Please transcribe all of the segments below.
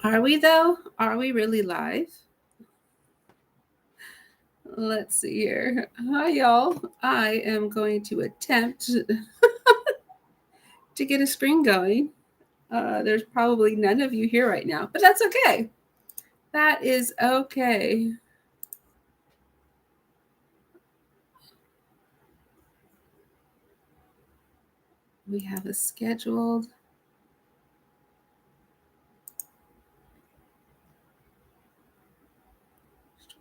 Are we though? Are we really live? Let's see here. Hi, y'all. I am going to attempt to get a screen going. There's probably none of you here right now, but that's okay. That is okay. We have a scheduled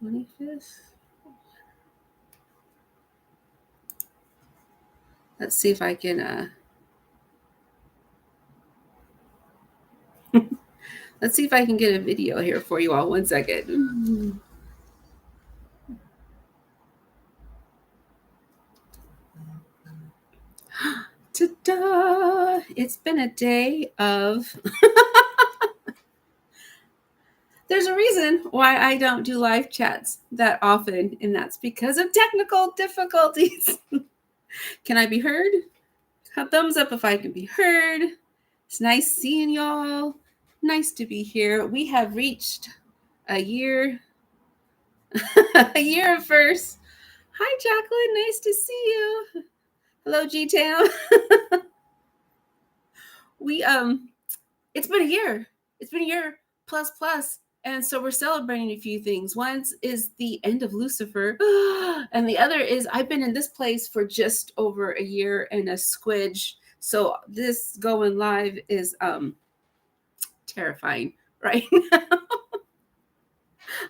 25th. Let's see if I can let's see if I can get a video here for you all. 1 second. Ta-da! It's been a day of There's a reason why I don't do live chats that often, and that's because of technical difficulties. Can I be heard? A thumbs up if I can be heard. It's nice seeing y'all. Nice to be here. We have reached a year, a year first. Hi, Jacqueline. Nice to see you. Hello, G-Town. It's been a year. It's been a year plus. And so we're celebrating a few things. One is the end of Lucifer. And the other is I've been in this place for just over a year and a squidge. So this going live is terrifying right now.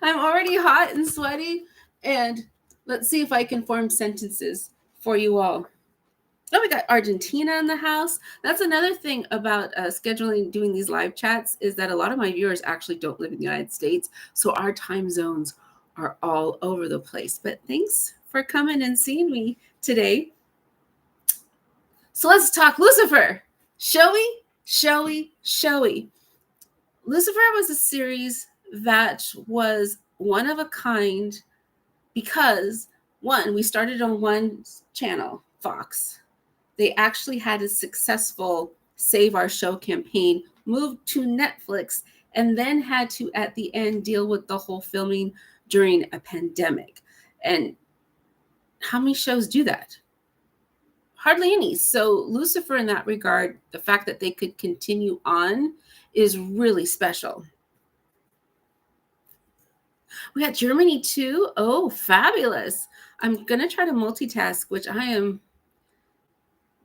I'm already hot and sweaty. And let's see if I can form sentences for you all. Oh, we got Argentina in the house. That's another thing about scheduling, doing these live chats, is that a lot of my viewers actually don't live in the United States. So our time zones are all over the place. But thanks for coming and seeing me today. So let's talk Lucifer. Shall we? Lucifer was a series that was one of a kind because, one, we started on one channel, Fox. They actually had a successful Save Our Show campaign, moved to Netflix, and then had to, at the end, deal with the whole filming during a pandemic. And how many shows do that? Hardly any. So Lucifer, in that regard, the fact that they could continue on is really special. We got Germany too. Oh, fabulous. I'm going to try to multitask, which I am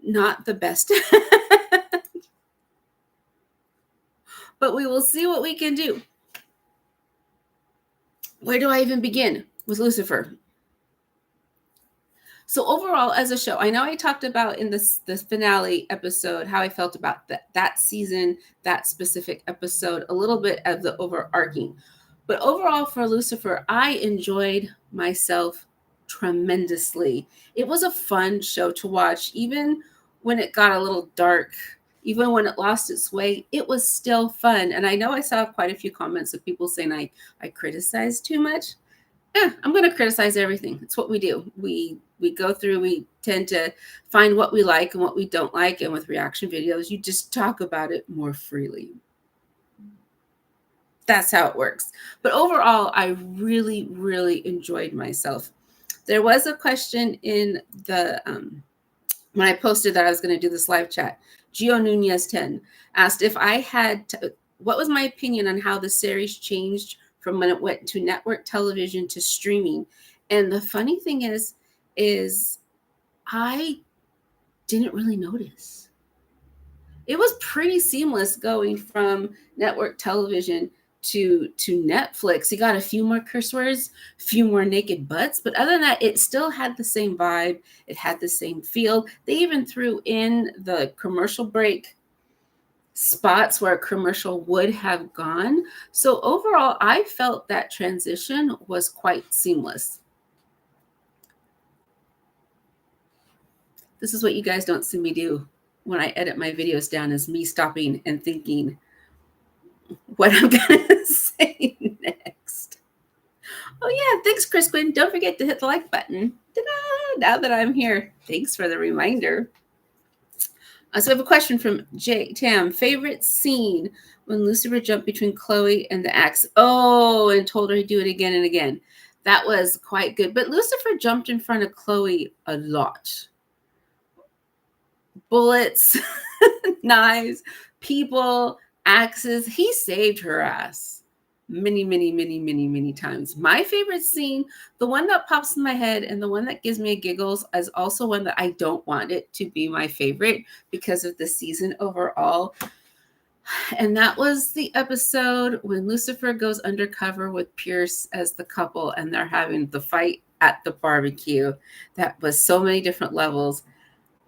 not the best at. But we will see what we can do. Where do I even begin with Lucifer? So overall, as a show, I know I talked about in this finale episode how I felt about that season, that specific episode, a little bit of the overarching. But overall for Lucifer, I enjoyed myself tremendously. It was a fun show to watch, even when it got a little dark, even when it lost its way, it was still fun. And I know I saw quite a few comments of people saying I criticized too much. I'm going to criticize everything. It's what we do. We go through, we tend to find what we like and what we don't like. And with reaction videos, you just talk about it more freely. That's how it works. But overall, I really, really enjoyed myself. There was a question in the, when I posted that I was going to do this live chat. Gio Nunez 10 asked if I had, what was my opinion on how the series changed from when it went to network television to streaming. And the funny thing is I didn't really notice. It was pretty seamless going from network television to Netflix. You got a few more curse words, a few more naked butts, but other than that, it still had the same vibe. It had the same feel. They even threw in the commercial break spots where a commercial would have gone. So overall, I felt that transition was quite seamless. This is what you guys don't see me do when I edit my videos down, is me stopping and thinking what I'm going to say next. Oh yeah, thanks, Chris Quinn. Don't forget to hit the like button. Ta-da! Now that I'm here, thanks for the reminder. So I have a question from J Tam. Favorite scene when Lucifer jumped between Chloe and the axe? Oh, and told her he'd do it again and again. That was quite good. But Lucifer jumped in front of Chloe a lot. Bullets, knives, people, axes. He saved her ass many, many, many, many, many times. My favorite scene, the one that pops in my head and the one that gives me giggles, is also one that I don't want it to be my favorite because of the season overall. And that was the episode when Lucifer goes undercover with Pierce as the couple and they're having the fight at the barbecue. That was so many different levels.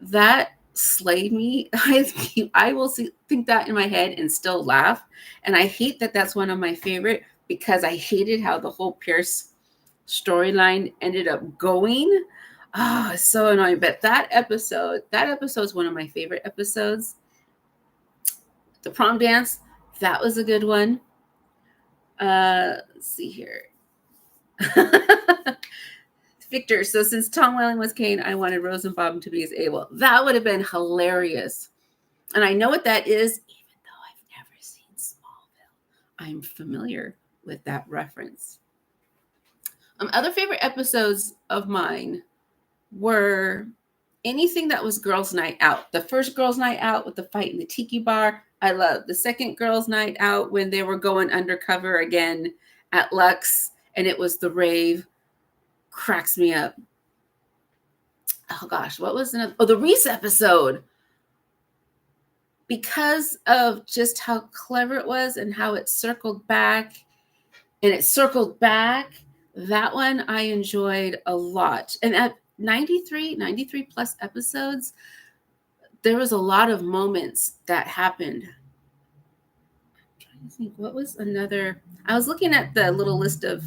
That slayed me. I will think that in my head and still laugh. And I hate that that's one of my favorite because I hated how the whole Pierce storyline ended up going. Oh, it's so annoying. But that episode is one of my favorite episodes. The prom dance, that was a good one. Let's see here. Victor, so since Tom Welling was Kane, I wanted Rosenbaum to be as Abel. That would have been hilarious. And I know what that is, even though I've never seen Smallville. I'm familiar with that reference. Other favorite episodes of mine were anything that was Girls' Night Out. The first Girls' Night Out with the fight in the tiki bar, I loved. The second Girls' Night Out when they were going undercover again at Lux, and it was the rave. Cracks me up. Oh gosh, what was another? Oh, the Reese episode. Because of just how clever it was and how it circled back, that one I enjoyed a lot. And at 93 plus episodes, there was a lot of moments that happened. I'm trying to think, what was another? I was looking at the little list of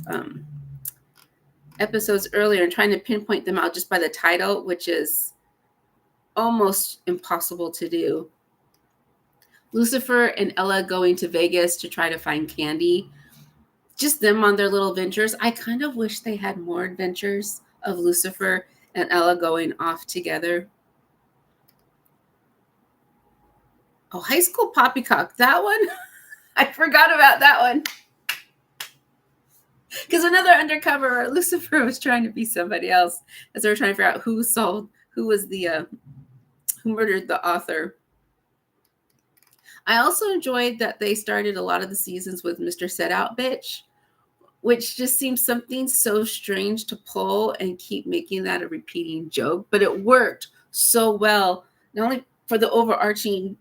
episodes earlier and trying to pinpoint them out just by the title, which is almost impossible to do. Lucifer and Ella going to Vegas to try to find candy. Just them on their little ventures. I kind of wish they had more adventures of Lucifer and Ella going off together. Oh, High School Poppycock. That one? I forgot about that one. Because another undercover, Lucifer was trying to be somebody else as they were trying to figure out who murdered the author. I also enjoyed that they started a lot of the seasons with Mr. Set Out Bitch, which just seems something so strange to pull and keep making that a repeating joke. But it worked so well, not only for the overarching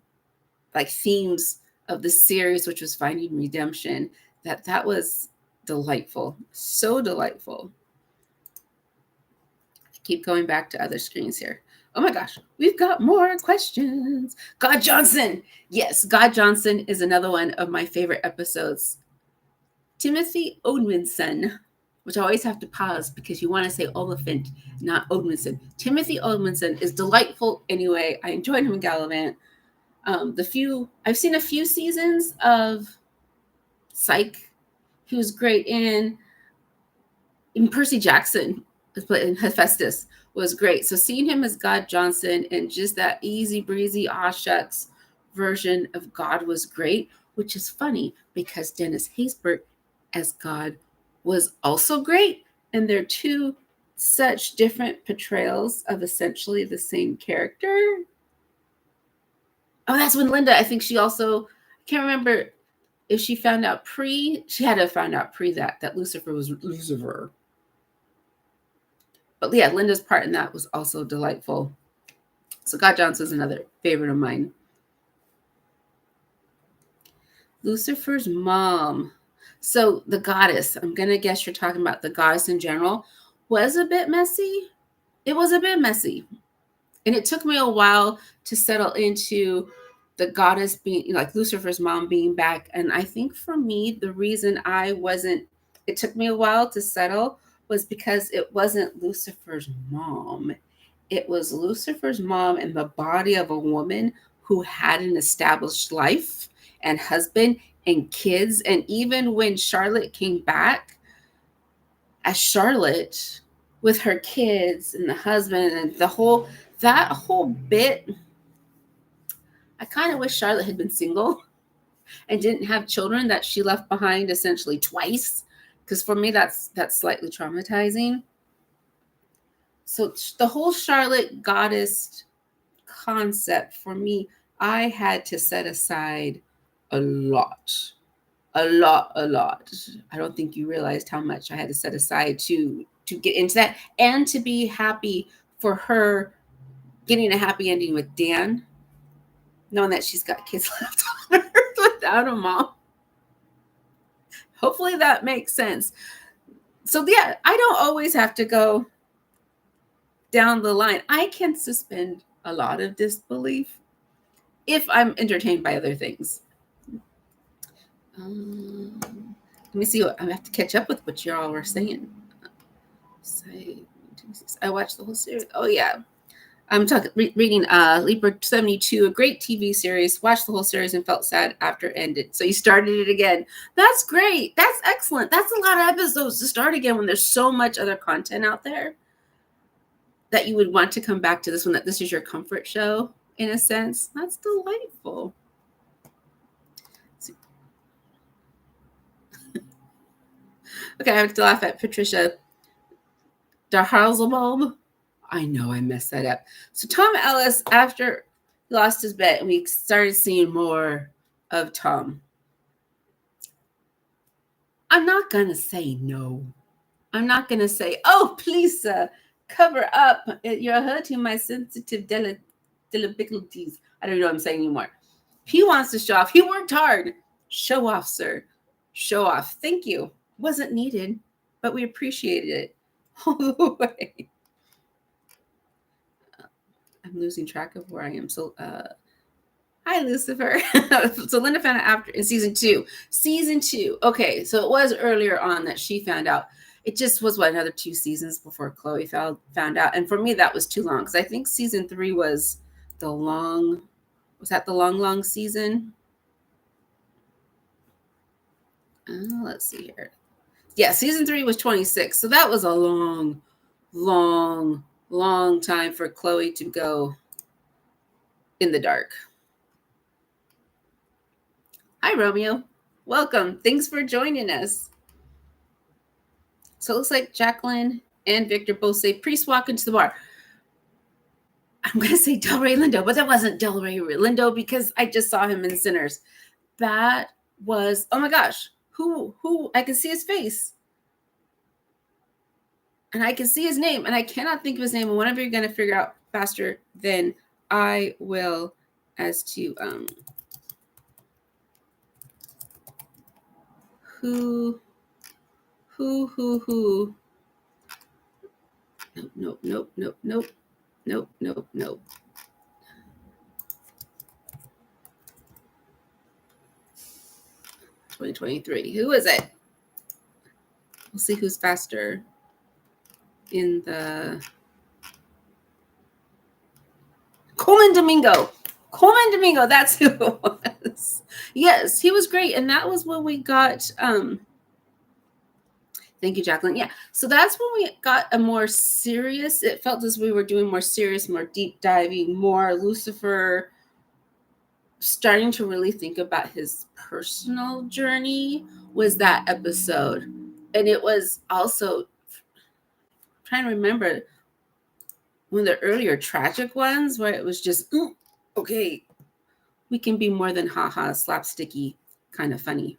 themes of the series, which was finding redemption, that was delightful. So delightful. I keep going back to other screens here. Oh my gosh, we've got more questions. God Johnson. Yes, God Johnson is another one of my favorite episodes. Timothy Odmanson, which I always have to pause because you want to say Oliphant, not Odmanson. Timothy Odmanson is delightful anyway. I enjoyed him in Gallivant. I've seen a few seasons of Psych. He was great in Percy Jackson, in Hephaestus was great. So seeing him as God Johnson and just that easy breezy, aw shucks version of God was great, which is funny because Dennis Haysbert as God was also great. And they're two such different portrayals of essentially the same character. Oh, that's when Linda, I think she also, I can't remember if she found out she had to have found out that Lucifer was Lucifer. But yeah, Linda's part in that was also delightful. So God Johnson's another favorite of mine. Lucifer's mom. So the goddess, I'm going to guess you're talking about the goddess in general, was a bit messy. It was a bit messy. And it took me a while to settle into the goddess being like Lucifer's mom being back. And I think for me, the reason it took me a while to settle was because it wasn't Lucifer's mom. It was Lucifer's mom in the body of a woman who had an established life and husband and kids. And even when Charlotte came back as Charlotte with her kids and the husband and that whole bit, I kind of wish Charlotte had been single and didn't have children that she left behind essentially twice, because for me that's slightly traumatizing. So the whole Charlotte goddess concept for me, I had to set aside a lot. I don't think you realized how much I had to set aside to get into that, and to be happy for her getting a happy ending with Dan, knowing that she's got kids left on earth without a mom. Hopefully that makes sense. So yeah, I don't always have to go down the line. I can suspend a lot of disbelief if I'm entertained by other things. Let me see what I have to catch up with what y'all were saying. I watched the whole series. Oh yeah, I'm reading Leaper 72, a great TV series. Watched the whole series and felt sad after it ended. So you started it again. That's great. That's excellent. That's a lot of episodes to start again when there's so much other content out there that you would want to come back to this one, that this is your comfort show in a sense. That's delightful. Okay, I have to laugh at Patricia Darhazelbulb. I know I messed that up. So Tom Ellis, after he lost his bet and we started seeing more of Tom, I'm not going to say no. I'm not going to say, oh, please, cover up. You're hurting my sensitive delicabilities. I don't know what I'm saying anymore. He wants to show off. He worked hard. Show off, sir. Show off. Thank you. Wasn't needed, but we appreciated it all the way. I'm losing track of where I am. So, hi, Lucifer. So Linda found out after in season two. Season two. Okay, so it was earlier on that she found out. It just was another 2 seasons before Chloe found out. And for me, that was too long, because I think season 3 was the long. Was that the long season? Let's see here. Yeah, season 3 was 26. So that was a long time for Chloe to go in the dark. Hi, Romeo. Welcome. Thanks for joining us. So it looks like Jacqueline and Victor both say priest walk into the bar. I'm going to say Delray Lindo, but that wasn't Delray Lindo because I just saw him in Sinners. That was, oh my gosh, who, I can see his face. And I can see his name, and I cannot think of his name. And whenever you're going to figure out faster than I will as to who. Nope. 2023. Who is it? We'll see who's faster in the Coleman Domingo. That's who it was. Yes, he was great. And that was when we got thank you, Jacqueline. Yeah. So that's when we got a more serious, it felt as we were doing more serious, more deep diving, more Lucifer starting to really think about his personal journey was that episode. And it was also trying to remember one of the earlier tragic ones where it was just, okay, we can be more than haha, slapsticky, kind of funny.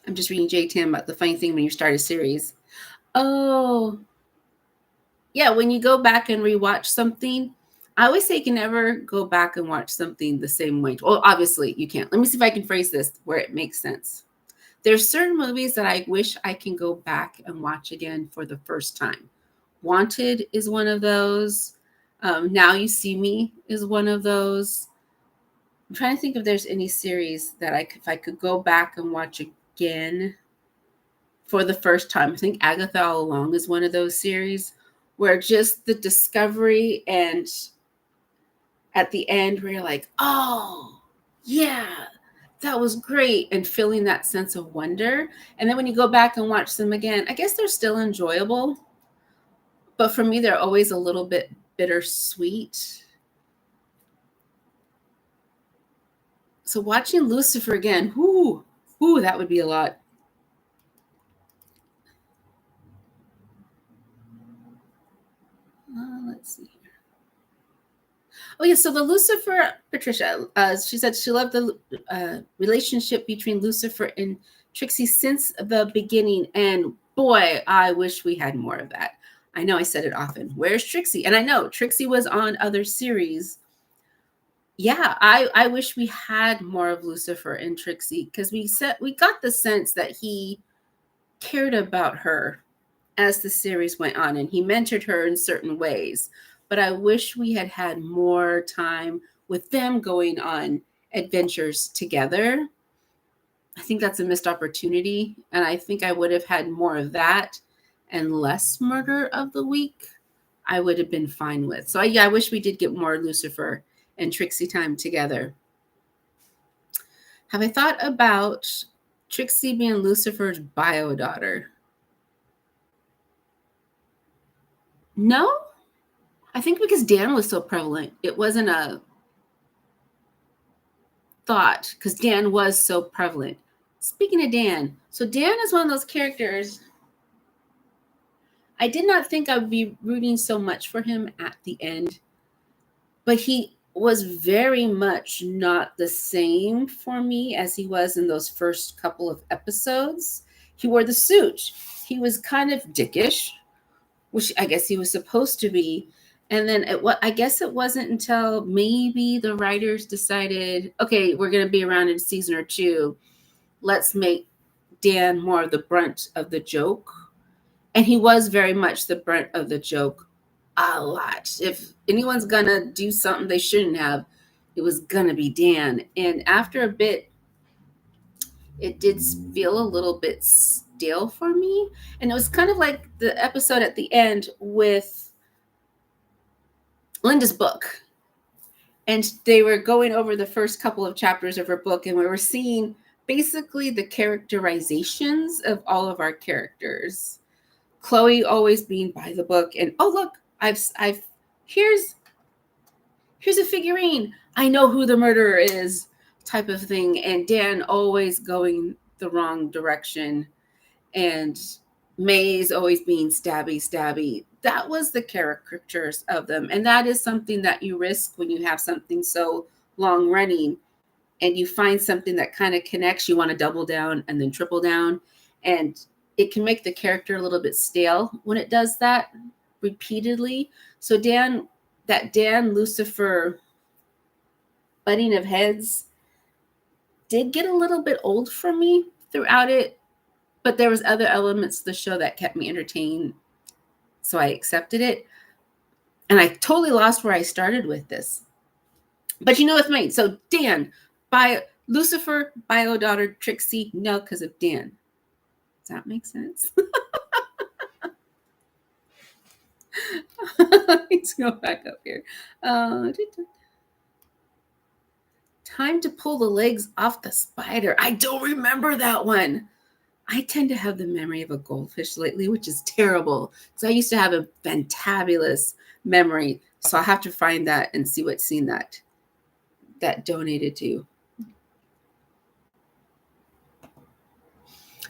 I'm just reading J Tam about the funny thing when you start a series. Oh, yeah. When you go back and rewatch something, I always say you can never go back and watch something the same way. Well, obviously you can't. Let me see if I can phrase this where it makes sense. There's certain movies that I wish I can go back and watch again for the first time. Wanted is one of those. Now You See Me is one of those. I'm trying to think if there's any series that if I could go back and watch again for the first time. I think Agatha All Along is one of those series where just the discovery and at the end where you're like, oh, yeah, that was great, and feeling that sense of wonder. And then when you go back and watch them again, I guess they're still enjoyable, but for me, they're always a little bit bittersweet. So watching Lucifer again, whoo, that would be a lot. Let's see here. Oh yeah, so the Lucifer, Patricia, she said she loved the relationship between Lucifer and Trixie since the beginning, and boy, I wish we had more of that. I know I said it often. Where's Trixie? And I know Trixie was on other series. Yeah, I wish we had more of Lucifer and Trixie, because we got the sense that he cared about her as the series went on, and he mentored her in certain ways. But I wish we had had more time with them going on adventures together. I think that's a missed opportunity, and I think I would have had more of that and less murder of the week. I would have been fine with. So yeah, I wish we did get more Lucifer and Trixie time together. Have I thought about Trixie being Lucifer's bio daughter? No, I think because Dan was so prevalent, it wasn't a thought, because Dan was so prevalent. Speaking of Dan, so Dan is one of those characters. I did not think I would be rooting so much for him at the end, but he was very much not the same for me as he was in those first couple of episodes. He wore the suit. He was kind of dickish, which I guess he was supposed to be. And then I guess it wasn't until maybe the writers decided, okay, we're going to be around in season or two. Let's make Dan more of the brunt of the joke. And he was very much the brunt of the joke a lot. If anyone's going to do something they shouldn't have, it was going to be Dan. And after a bit, it did feel a little bit stale for me. And it was kind of like the episode at the end with Linda's book. And they were going over the first couple of chapters of her book, and we were seeing basically the characterizations of all of our characters. Chloe always being by the book, and oh look, I've here's a figurine. I know who the murderer is, type of thing. And Dan always going the wrong direction, and May's always being stabby. That was the caricatures of them. And that is something that you risk when you have something so long running and you find something that kind of connects. You want to double down and then triple down. And it can make the character a little bit stale when it does that repeatedly. So Dan Lucifer butting of heads did get a little bit old for me throughout it. But there was other elements of the show that kept me entertained, so I accepted it. And I totally lost where I started with this. But you know what's made. So Dan, Lucifer, bio daughter, Trixie, no, because of Dan. Does that make sense? Let's go back up here. Time to pull the legs off the spider. I don't remember that one. I tend to have the memory of a goldfish lately, which is terrible. So I used to have a fantabulous memory. So I'll have to find that and see what scene that donated to.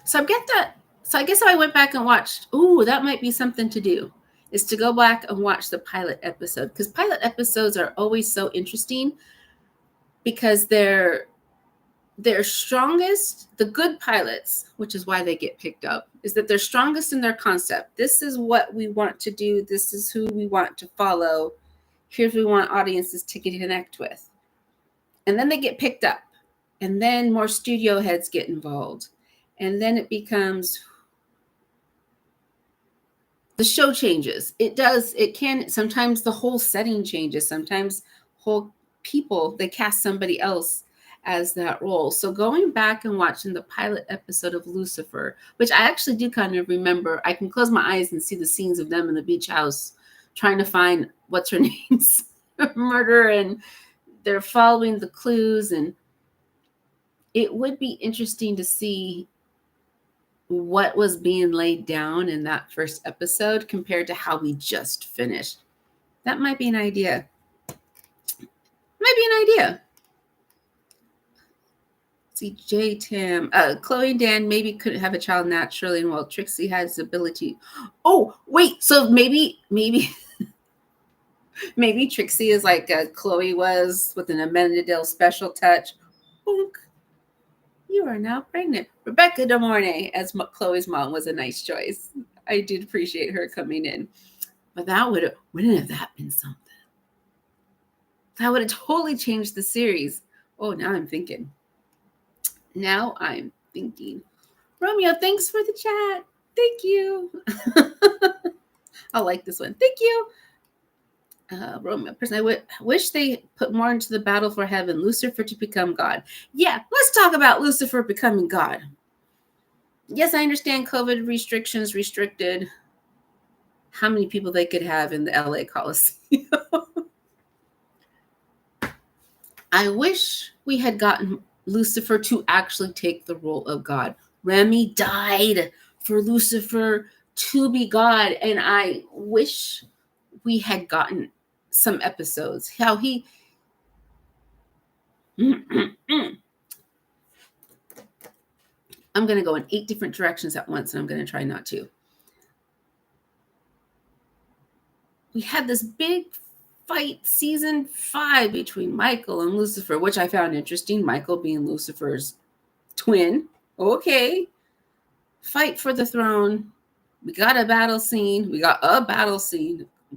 So I get that. So I guess if I went back and watched, that might be something to do, is to go back and watch the pilot episode. Because pilot episodes are always so interesting because they're strongest, the good pilots, which is why they get picked up, is that they're strongest in their concept. This is what we want to do. This is who we want to follow. Here's what we want audiences to connect with. And then they get picked up. And then more studio heads get involved. And then it becomes, the show changes. It can, sometimes the whole setting changes. Sometimes whole people, they cast somebody else as that role. So going back and watching the pilot episode of Lucifer, which I actually do kind of remember, I can close my eyes and see the scenes of them in the beach house trying to find what's her name's murder, and they're following the clues. And it would be interesting to see what was being laid down in that first episode compared to how we just finished. That might be an idea. See, J Tam, Chloe and Dan maybe couldn't have a child naturally, and while Trixie has the ability. Oh, wait, so maybe maybe Trixie is like Chloe was with an Amenadill special touch. Boink. You are now pregnant. Rebecca De Mornay as Chloe's mom was a nice choice. I did appreciate her coming in. But wouldn't have that been something? That would have totally changed the series. Oh, now I'm thinking. Romeo, thanks for the chat. Thank you. I like this one. Thank you. Romeo, person, I wish they put more into the battle for heaven. Lucifer to become God. Yeah, let's talk about Lucifer becoming God. Yes, I understand COVID restrictions restricted how many people they could have in the LA Coliseum. I wish we had gotten Lucifer to actually take the role of God. Remy died for Lucifer to be God, and I wish we had gotten some episodes how he I'm going to go in 8 different directions at once, and I'm going to try not to. We had this big fight season 5 between Michael and Lucifer, which I found interesting. Michael being Lucifer's twin. Okay. Fight for the throne. We got a battle scene.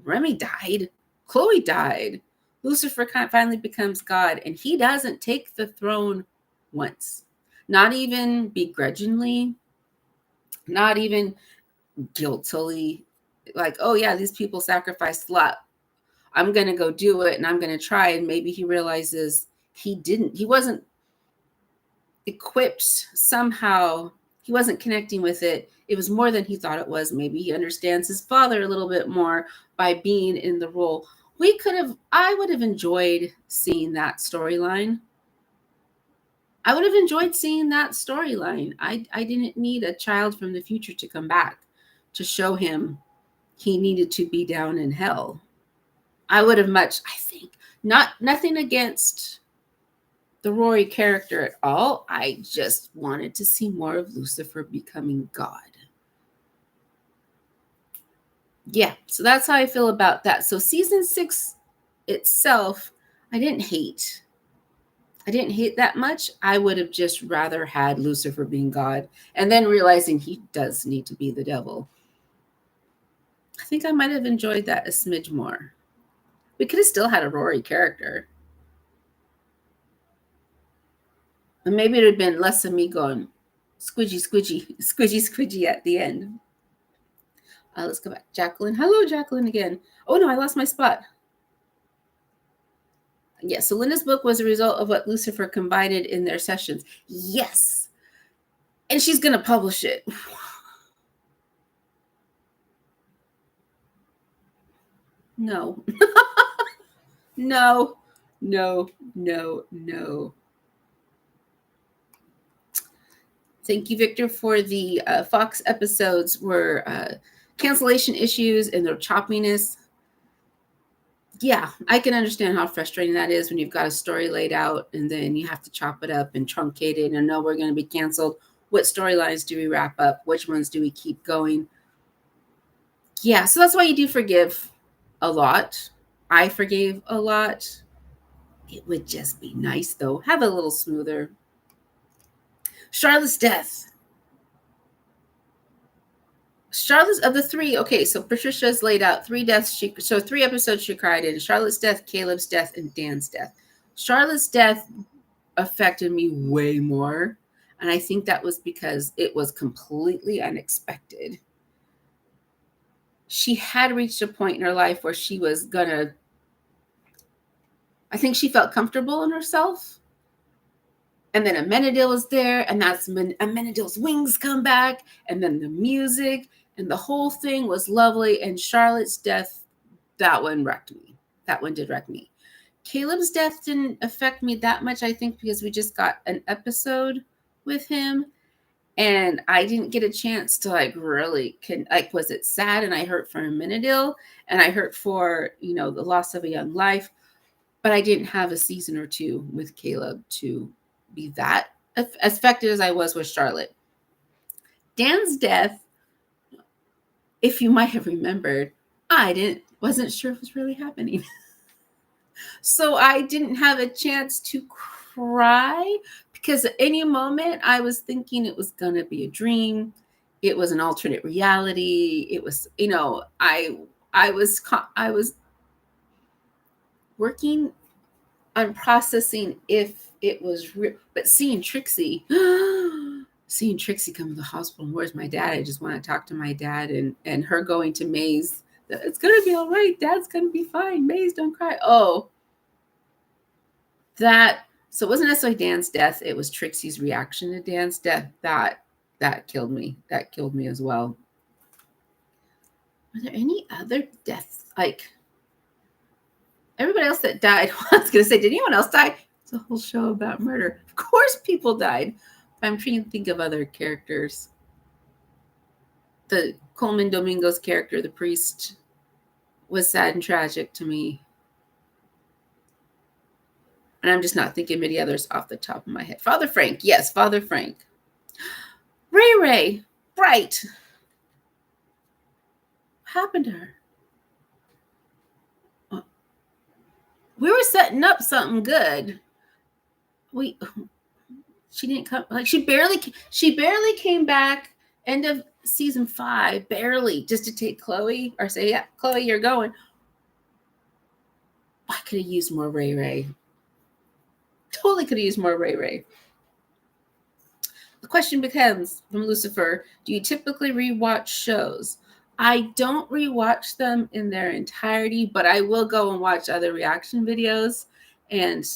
Remy died. Chloe died. Lucifer finally becomes God, and he doesn't take the throne once. Not even begrudgingly. Not even guiltily. Like, oh yeah, these people sacrificed a lot. I'm going to go do it, and I'm going to try. And maybe he realizes he wasn't equipped somehow. He wasn't connecting with it. It was more than he thought it was. Maybe he understands his father a little bit more by being in the role. I would have enjoyed seeing that storyline. I didn't need a child from the future to come back to show him he needed to be down in hell. I would have nothing against the Rory character at all. I just wanted to see more of Lucifer becoming God. Yeah, so that's how I feel about that. So season 6 itself, I didn't hate that much. I would have just rather had Lucifer being God and then realizing he does need to be the devil. I think I might have enjoyed that a smidge more. We could have still had a Rory character. And maybe it would have been less of me going squidgy at the end. Let's go back. Jacqueline. Hello, Jacqueline again. Oh, no, I lost my spot. Yes, so Linda's book was a result of what Lucifer confided in their sessions. Yes. And she's going to publish it. No. No. Thank you, Victor, for the Fox episodes were cancellation issues and their choppiness. Yeah, I can understand how frustrating that is when you've got a story laid out and then you have to chop it up and truncate it and know we're going to be canceled. What storylines do we wrap up? Which ones do we keep going? Yeah, so that's why you do forgive a lot. I forgave a lot. It would just be nice, though. Have a little smoother. Charlotte's death. Charlotte's of the 3. Okay, so Patricia's laid out 3 deaths. 3 episodes she cried in. Charlotte's death, Caleb's death, and Dan's death. Charlotte's death affected me way more. And I think that was because it was completely unexpected. She had reached a point in her life where she was I think she felt comfortable in herself. And then Amenadill was there, and that's when Amenadill's wings come back, and then the music, and the whole thing was lovely. And Charlotte's death, that one wrecked me. That one did wreck me. Caleb's death didn't affect me that much, I think, because we just got an episode with him. And I didn't get a chance to really was it sad, and I hurt for a minute ill, and I hurt for, the loss of a young life, but I didn't have a season or two with Caleb to be that affected as I was with Charlotte. Dan's death, if you might have remembered, I wasn't sure if it was really happening. So I didn't have a chance to cry, because at any moment I was thinking it was going to be a dream. It was an alternate reality. It was, I was working on processing if it was real, but seeing Trixie come to the hospital, and where's my dad? I just want to talk to my dad, and her going to Maze. It's going to be all right. Dad's going to be fine. Maze, don't cry. Oh, so it wasn't necessarily Dan's death. It was Trixie's reaction to Dan's death that killed me. That killed me as well. Were there any other deaths? Like everybody else that died, I was going to say, did anyone else die? It's a whole show about murder. Of course people died. I'm trying to think of other characters. The Coleman Domingo's character, the priest, was sad and tragic to me. And I'm just not thinking many others off the top of my head. Father Frank. Yes, Father Frank. Ray. Right. What happened to her? We were setting up something good. She didn't come. She barely came back. End of season 5, barely, just to take Chloe or say, yeah, Chloe, you're going. I could have used more Ray. Totally could have used more Ray. The question becomes, from Lucifer, do you typically rewatch shows? I don't rewatch them in their entirety, but I will go and watch other reaction videos and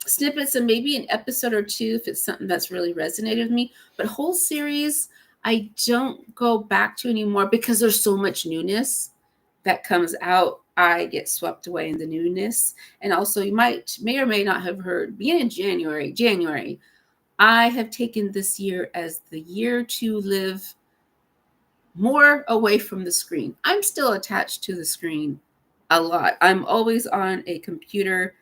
snippets, and maybe an episode or two if it's something that's really resonated with me. But whole series, I don't go back to anymore because there's so much newness that comes out. I get swept away in the newness. And also, you may or may not have heard, beginning in January, I have taken this year as the year to live more away from the screen. I'm still attached to the screen a lot. I'm always on a computer,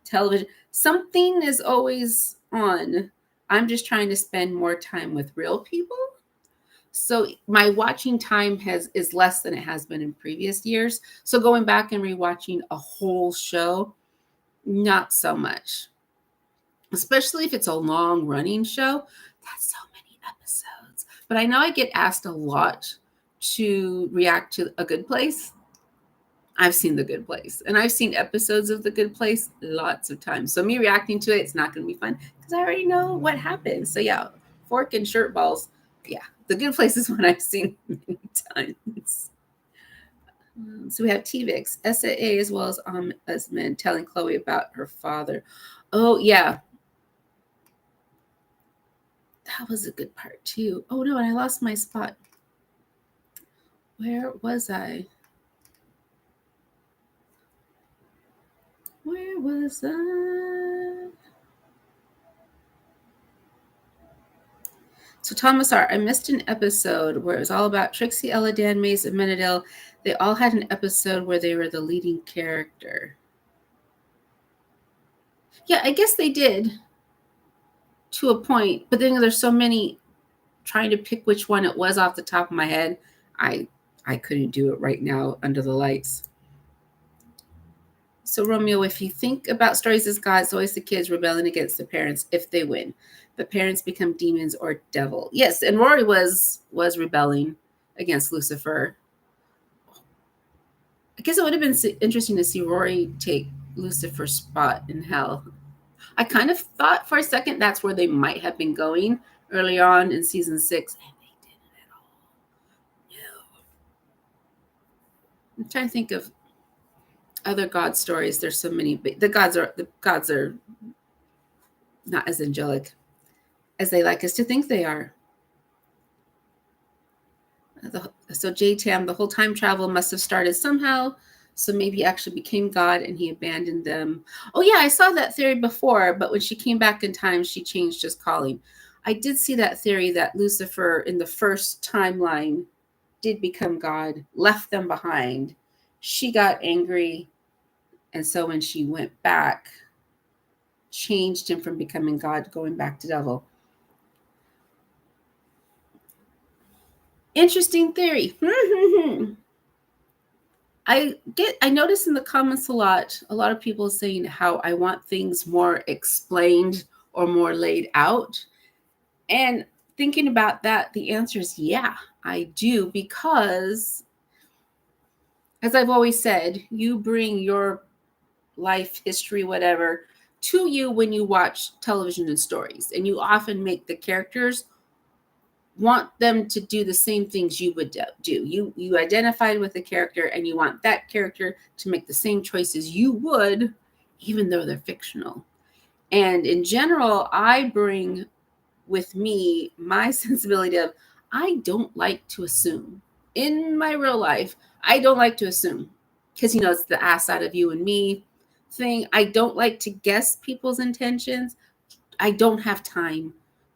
television. Something is always on. I'm just trying to spend more time with real people. So my watching time is less than it has been in previous years. So going back and rewatching a whole show, not so much. Especially if it's a long running show. That's so many episodes. But I know I get asked a lot to react to A Good Place. I've seen The Good Place, and I've seen episodes of The Good Place lots of times. So me reacting to it's not going to be fun because I already know what happens. So yeah, fork and shirt balls. Yeah, The Good Place is one I've seen many times. So we have TVix, SAA, as well as Osmond telling Chloe about her father. Oh yeah, that was a good part too. Oh no, and I lost my spot. Where was I? Where was I? So Thomas R., I missed an episode where it was all about Trixie, Ella, Dan, Maze, and Menadel. They all had an episode where they were the leading character. Yeah, I guess they did to a point, but then there's so many, trying to pick which one it was off the top of my head. I couldn't do it right now under the lights. So Romeo, if you think about stories as gods, it's always the kids rebelling against the parents if they win. But parents become demons or devil. Yes, and Rory was rebelling against Lucifer. I guess it would have been interesting to see Rory take Lucifer's spot in hell. I kind of thought for a second that's where they might have been going early on in season 6, and they didn't at all. No. I'm trying to think of other God stories. There's so many, but the gods are not as angelic as they like us to think they are. So J-Tam, the whole time travel must have started somehow So maybe he actually became God and he abandoned them. Oh, yeah, I saw that theory before, but when she came back in time, she changed his calling. I did see that theory that Lucifer in the first timeline did become God, left them behind. She got angry. And so when she went back, changed him from becoming God, going back to devil. Interesting theory. I notice in the comments a lot of people saying how I want things more explained or more laid out. And thinking about that, the answer is yeah, I do, because as I've always said, you bring your life history, whatever, to you when you watch television and stories. And you often make the characters want them to do the same things you would do. You identified with the character and you want that character to make the same choices you would, even though they're fictional. And in general, I bring with me my sensibility of I don't like to assume. In my real life, I don't like to assume because it's the ass out of you and me thing. I don't like to guess people's intentions. I don't have time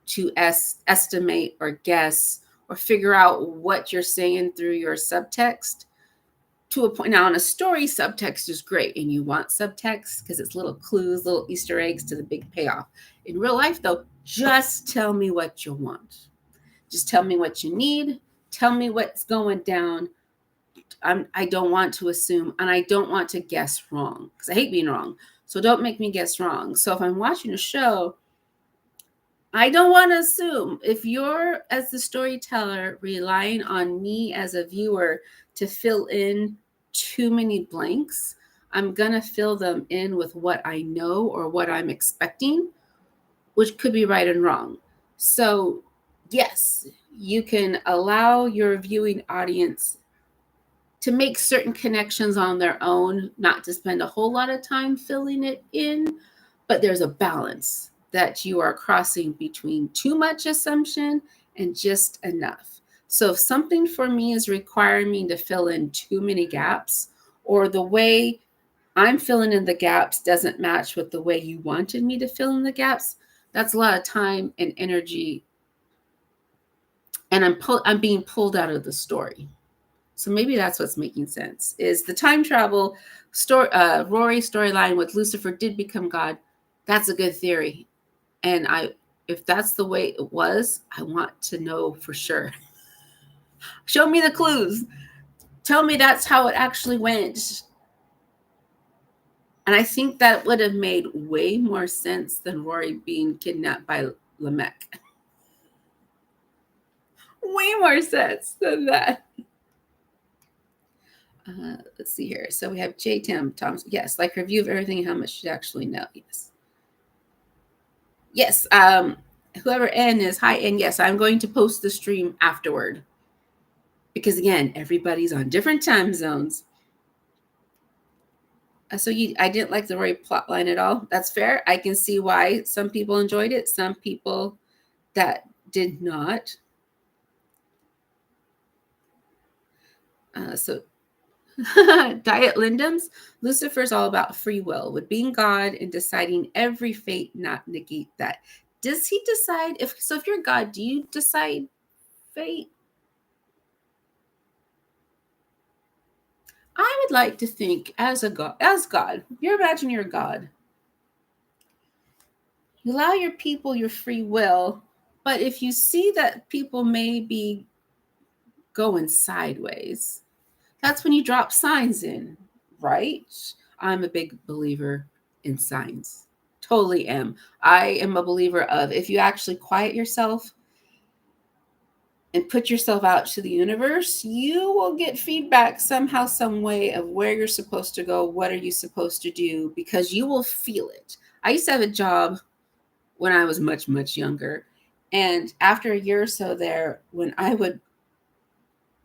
to estimate or guess or figure out what you're saying through your subtext to a point. Now, in a story, subtext is great, and you want subtext because it's little clues, little Easter eggs to the big payoff. In real life, though, just tell me what you want. Just tell me what you need. Tell me what's going down. I don't want to assume, and I don't want to guess wrong because I hate being wrong. So don't make me guess wrong. So if I'm watching a show, I don't want to assume. If you're, as the storyteller, relying on me as a viewer to fill in too many blanks, I'm going to fill them in with what I know or what I'm expecting, which could be right and wrong. So, yes, you can allow your viewing audience to make certain connections on their own, not to spend a whole lot of time filling it in, but there's a balance that you are crossing between too much assumption and just enough. So if something for me is requiring me to fill in too many gaps, or the way I'm filling in the gaps doesn't match with the way you wanted me to fill in the gaps, that's a lot of time and energy, and I'm being pulled out of the story. So maybe that's what's making sense, is the time travel story, Rory storyline with Lucifer did become God. That's a good theory. And if that's the way it was, I want to know for sure. Show me the clues. Tell me that's how it actually went. And I think that would have made way more sense than Rory being kidnapped by Lamech. Way more sense than that. Let's see here. So we have J. Tom's. Yes, like review of everything and how much you actually know. Yes. Yes. Whoever N is, hi N. Yes, I'm going to post the stream afterward. Because again, everybody's on different time zones. So I didn't like the Rory plot line at all. That's fair. I can see why some people enjoyed it. Some people that did not. So Diet Lindums, Lucifer's all about free will, with being God and deciding every fate, not negate that. Does he decide if you're God, do you decide fate? I would like to think as God, you imagine you're God. You allow your people your free will, but if you see that people may be going sideways, that's when you drop signs in, right? I'm a big believer in signs. Totally am. I am a believer of if you actually quiet yourself and put yourself out to the universe, you will get feedback somehow, some way of where you're supposed to go, what are you supposed to do, because you will feel it. I used to have a job when I was much, much younger. And after a year or so there, when I would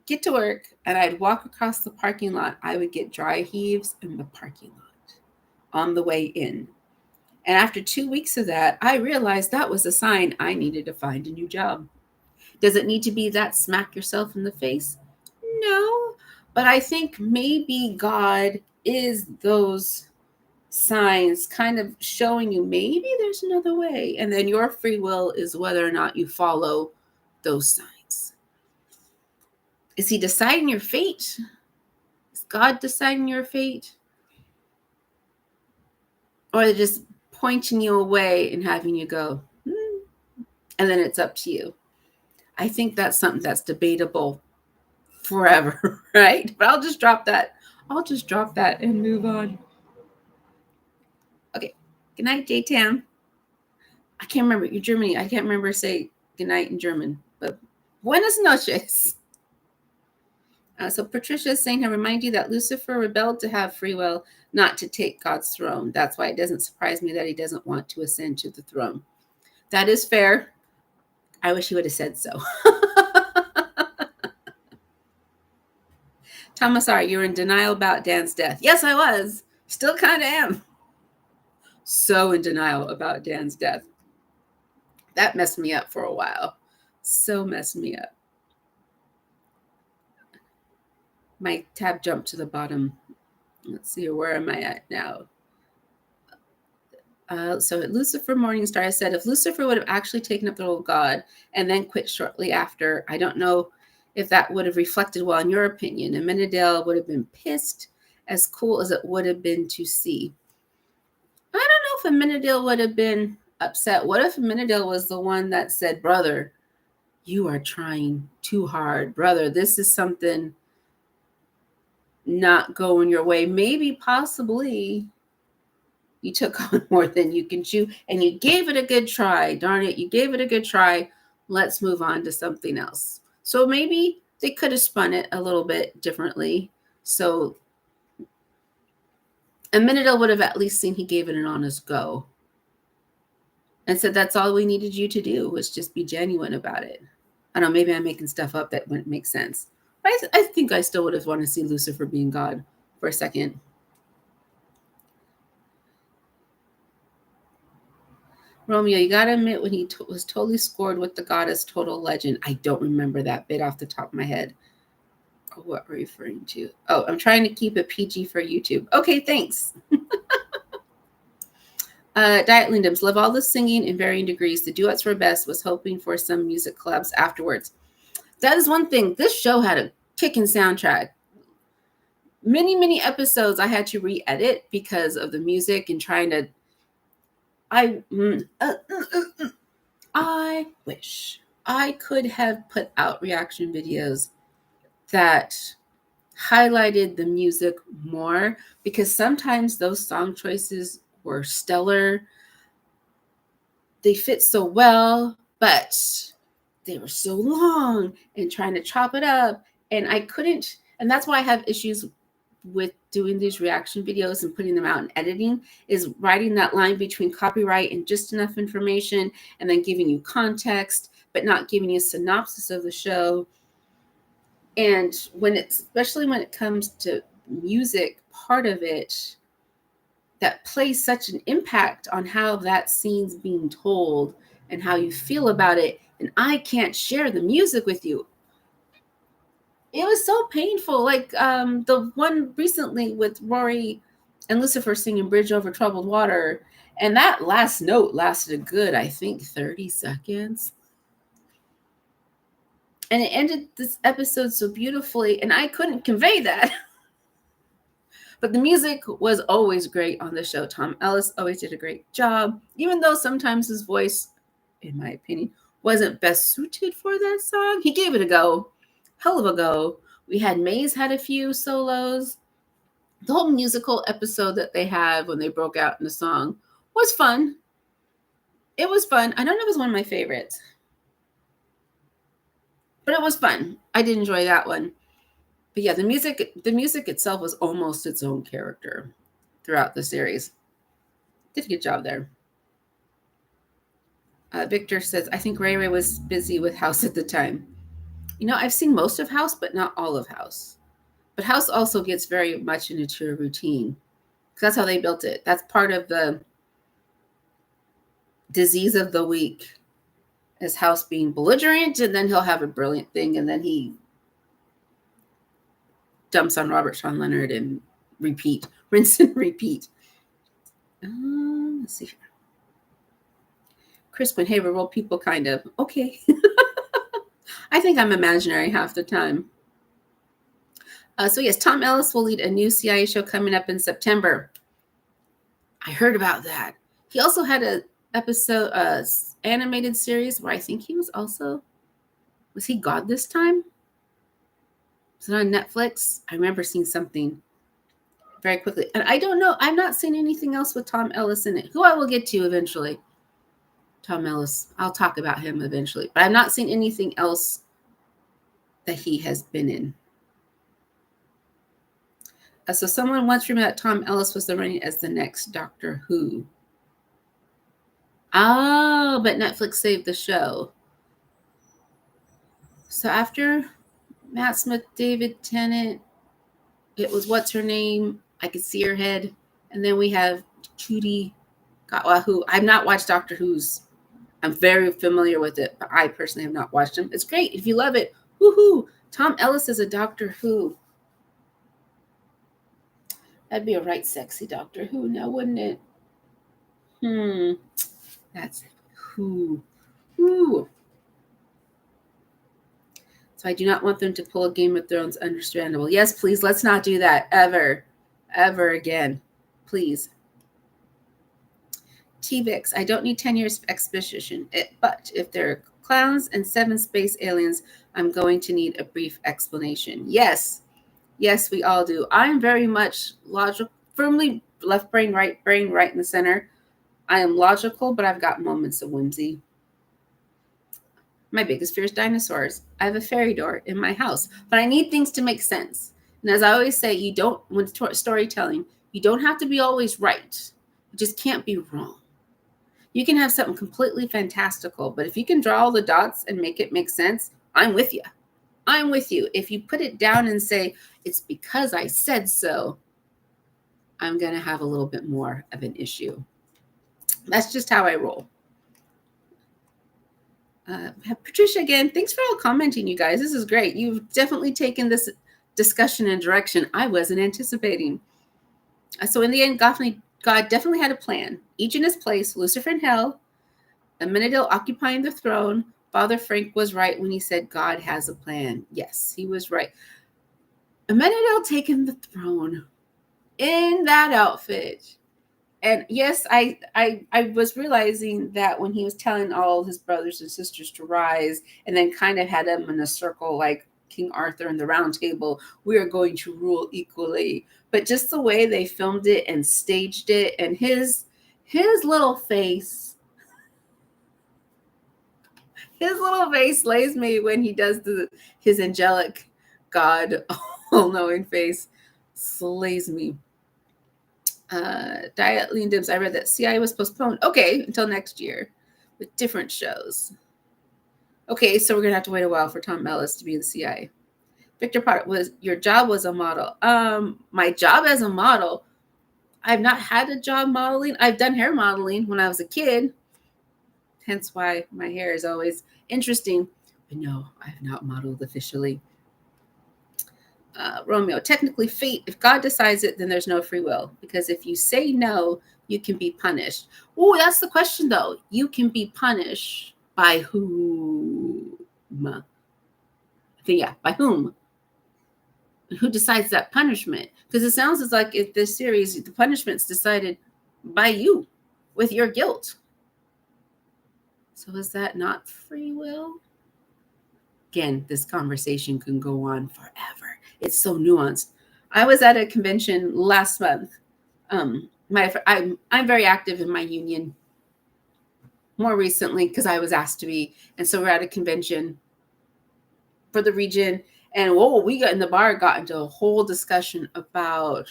get to work and I'd walk across the parking lot, I would get dry heaves in the parking lot on the way in. And after 2 weeks of that, I realized that was a sign I needed to find a new job. Does it need to be that smack yourself in the face? No, But I think maybe God is those signs kind of showing you maybe there's another way. And then your free will is whether or not you follow those signs. Is he deciding your fate? Is God deciding your fate? Or they're just pointing you away and having you go, and then it's up to you. I think that's something that's debatable forever, right? But I'll just drop that. I'll just drop that and move on. Okay. Good night, J Tam. I can't remember. You're Germany. I can't remember say good night in German, but buenas noches. So Patricia is saying, I remind you that Lucifer rebelled to have free will, not to take God's throne. That's why it doesn't surprise me that he doesn't want to ascend to the throne. That is fair. I wish he would have said so. Thomas R., you were in denial about Dan's death. Yes, I was. Still kind of am. So in denial about Dan's death. That messed me up for a while. So messed me up. My tab jumped to the bottom. Let's see, where am I at now? So at Lucifer Morningstar said, if Lucifer would have actually taken up the role of God and then quit shortly after, I don't know if that would have reflected well in your opinion. And Menadale would have been pissed, as cool as it would have been to see. I don't know if Menadale would have been upset. What if Menadale was the one that said, brother, you are trying too hard. Brother, this is something not going your way. Maybe, possibly, you took on more than you can chew, and you gave it a good try. Darn it, you gave it a good try. Let's move on to something else. So maybe they could have spun it a little bit differently. So Amenadel would have at least seen he gave it an honest go and said, that's all we needed you to do was just be genuine about it. I don't know, maybe I'm making stuff up that wouldn't make sense. But I think I still would have wanted to see Lucifer being God for a second. Romeo, you got to admit when he was totally scored with the goddess Total Legend. I don't remember that bit off the top of my head. What we're referring to. Oh, I'm trying to keep it PG for YouTube. Okay, thanks. Diet Lindems, love all the singing in varying degrees. The duets were best. Was hoping for some music collabs afterwards. That is one thing. This show had a kicking soundtrack. Many episodes I had to re-edit because of the music and trying to. I wish I could have put out reaction videos that highlighted the music more, because sometimes those song choices were stellar. They fit so well, but they were so long and trying to chop it up. And I couldn't, and that's why I have issues with doing these reaction videos and putting them out and editing, is writing that line between copyright and just enough information, and then giving you context, but not giving you a synopsis of the show. And especially when it comes to music, part of it that plays such an impact on how that scene's being told and how you feel about it. And I can't share the music with you. It was so painful. Like the one recently with Rory and Lucifer singing Bridge Over Troubled Water. And that last note lasted a good, I think, 30 seconds. And it ended this episode so beautifully. And I couldn't convey that. But the music was always great on the show. Tom Ellis always did a great job, even though sometimes his voice, in my opinion, wasn't best suited for that song. He gave it a go. Hell of a go. We had Maze had a few solos. The whole musical episode that they had when they broke out in the song was fun. It was fun. I don't know if it was one of my favorites, but it was fun. I did enjoy that one. But yeah, the music itself was almost its own character throughout the series. Did a good job there. Victor says, I think Ray Ray was busy with House at the time. You know, I've seen most of House, but not all of House. But House also gets very much into a routine. That's how they built it. That's part of the disease of the week, is House being belligerent, and then he'll have a brilliant thing, and then he dumps on Robert Sean Leonard and repeat, rinse and repeat. Let's see here. Crispin, hey, we're real people, kind of. Okay. I think I'm imaginary half the time. So yes, Tom Ellis will lead a new CIA show coming up in September. I heard about that. He also had a episode, animated series where I think he was he God this time? Was it on Netflix? I remember seeing something very quickly. And I don't know. I've not seen anything else with Tom Ellis in it, who I will get to eventually. Tom Ellis. I'll talk about him eventually. But I've not seen anything else that he has been in. So someone once remembered that Tom Ellis was the running as the next Doctor Who. Oh, but Netflix saved the show. So after Matt Smith, David Tennant, it was what's her name? I could see her head. And then we have Judy who I've not watched Doctor Who's. I'm very familiar with it, but I personally have not watched them. It's great. If you love it, woohoo. Tom Ellis is a Doctor Who. That'd be a right sexy Doctor Who now, wouldn't it? That's who. Who. So I do not want them to pull a Game of Thrones. Understandable. Yes, please, let's not do that ever again. Please. T-Vix, I don't need 10 years of exposition, but if there are clowns and 7 space aliens, I'm going to need a brief explanation. Yes, we all do. I'm very much logical, firmly left brain, right in the center. I am logical, but I've got moments of whimsy. My biggest fear is dinosaurs. I have a fairy door in my house, but I need things to make sense. And as I always say, when storytelling, you don't have to be always right. You just can't be wrong. You can have something completely fantastical, but if you can draw all the dots and make it make sense, I'm with you. I'm with you. If you put it down and say, it's because I said so, I'm going to have a little bit more of an issue. That's just how I roll. Patricia, again, thanks for all commenting, you guys. This is great. You've definitely taken this discussion in a direction I wasn't anticipating. So in the end, God definitely had a plan. Each in his place, Lucifer in hell, Amenadiel occupying the throne. Father Frank was right when he said God has a plan. Yes, he was right. Amenadiel taking the throne in that outfit. And yes, I was realizing that when he was telling all his brothers and sisters to rise and then kind of had them in a circle like King Arthur and the Round Table, we are going to rule equally. But just the way they filmed it and staged it and his little face, slays me when he does his angelic God all-knowing face, slays me. Diet Lean Dibs, I read that CIA was postponed. Okay, until next year with different shows. Okay, so we're going to have to wait a while for Tom Ellis to be the CIA. Victor Potter, your job was a model. My job as a model, I've not had a job modeling. I've done hair modeling when I was a kid. Hence why my hair is always interesting. But no, I have not modeled officially. Romeo, technically fate, if God decides it, then there's no free will. Because if you say no, you can be punished. Oh, that's the question, though. You can be punished by whom? I think, yeah, by whom? Who decides that punishment? Because it sounds like if this series, the punishment's decided by you with your guilt. So is that not free will? Again, this conversation can go on forever. It's so nuanced. I was at a convention last month. I'm very active in my union more recently because I was asked to be. And so we're at a convention for the region. And we got in the bar, got into a whole discussion about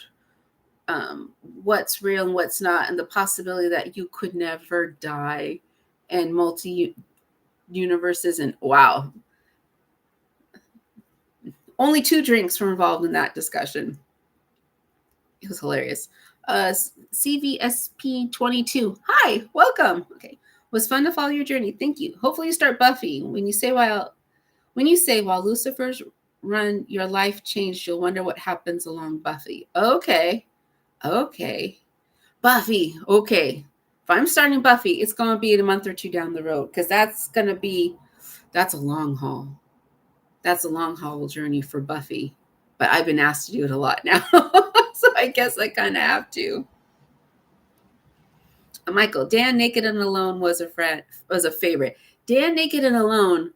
what's real and what's not, and the possibility that you could never die and multi-universes. And wow. Only 2 drinks were involved in that discussion. It was hilarious. CVSP22. Hi, welcome. Okay. Was fun to follow your journey. Thank you. Hopefully you start Buffy. When you say while Lucifer's run your life changed, you'll wonder what happens along Buffy. Okay. Buffy. Okay. If I'm starting Buffy, it's going to be in a month or two down the road because that's a long haul. That's a long haul journey for Buffy. But I've been asked to do it a lot now. So I guess I kind of have to. Michael, Dan Naked and Alone was a favorite. Dan Naked and Alone,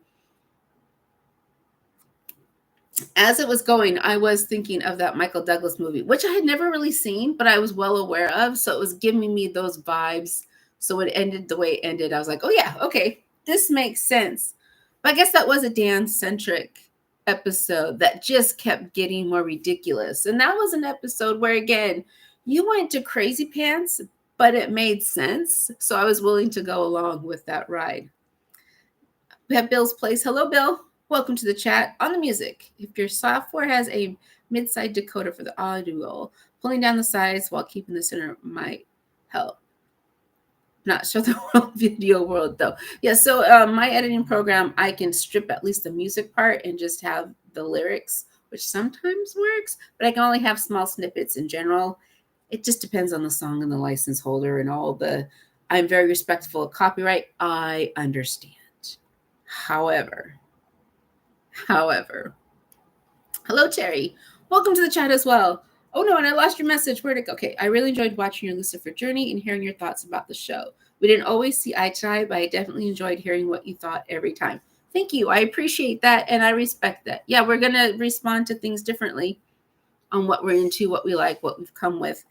as it was going, I was thinking of that Michael Douglas movie, which I had never really seen, but I was well aware of. So it was giving me those vibes. So it ended the way it ended. I was like, oh yeah, okay, this makes sense. But I guess that was a Dan-centric episode that just kept getting more ridiculous. And that was an episode where, again, you went to crazy pants, but it made sense. So I was willing to go along with that ride. We have Bill's Place. Hello, Bill. Welcome to the chat. On the music, if your software has a mid-side decoder for the audio, pulling down the sides while keeping the center might help. Not show the whole video world though. Yeah, so my editing program, I can strip at least the music part and just have the lyrics, which sometimes works, but I can only have small snippets in general. It just depends on the song and the license holder and all the, I'm very respectful of copyright. I understand. However, hello, Terry. Welcome to the chat as well. Oh no, and I lost your message. Where'd it go? Okay, I really enjoyed watching your Lucifer journey and hearing your thoughts about the show. We didn't always see eye to eye, but I definitely enjoyed hearing what you thought every time. Thank you. I appreciate that, and I respect that. Yeah, we're going to respond to things differently on what we're into, what we like, what we've come with.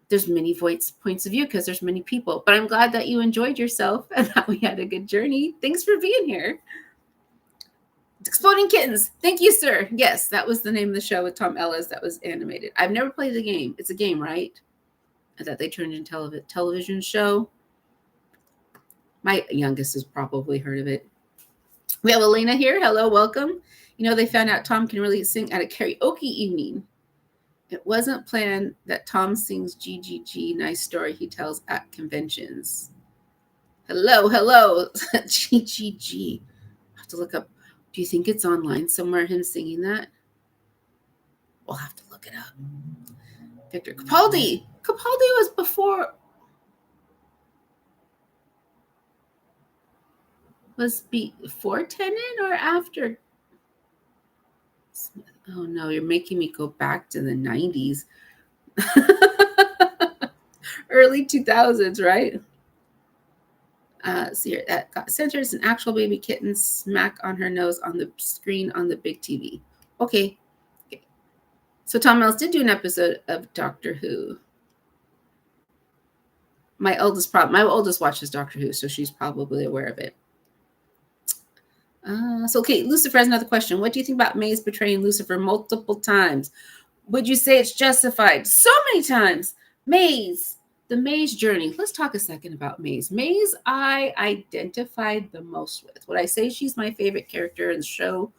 There's many points of view because there's many people, but I'm glad that you enjoyed yourself and that we had a good journey. Thanks for being here. Exploding Kittens. Thank you, sir. Yes, that was the name of the show with Tom Ellis that was animated. I've never played the game. It's a game, right? I thought they turned into a television show. My youngest has probably heard of it. We have Elena here. Hello, welcome. You know, they found out Tom can really sing at a karaoke evening. It wasn't planned that Tom sings GGG. Nice story he tells at conventions. Hello. GGG. I have to look up. Do you think it's online somewhere, him singing that? We'll have to look it up. Victor Capaldi. Capaldi was before. Was before Tenet or after? Oh no, you're making me go back to the 90s. Early 2000s, right? See here, that got centers an actual baby kitten smack on her nose on the screen on the big TV. Okay. So Tom Ellis did do an episode of Doctor Who. My oldest watches Doctor Who, so she's probably aware of it. Okay, Lucifer has another question. What do you think about Maze betraying Lucifer multiple times? Would you say it's justified? So many times. Maze. The Maze journey. Let's talk a second about Maze. Maze, I identified the most with. Would I say she's my favorite character in the show?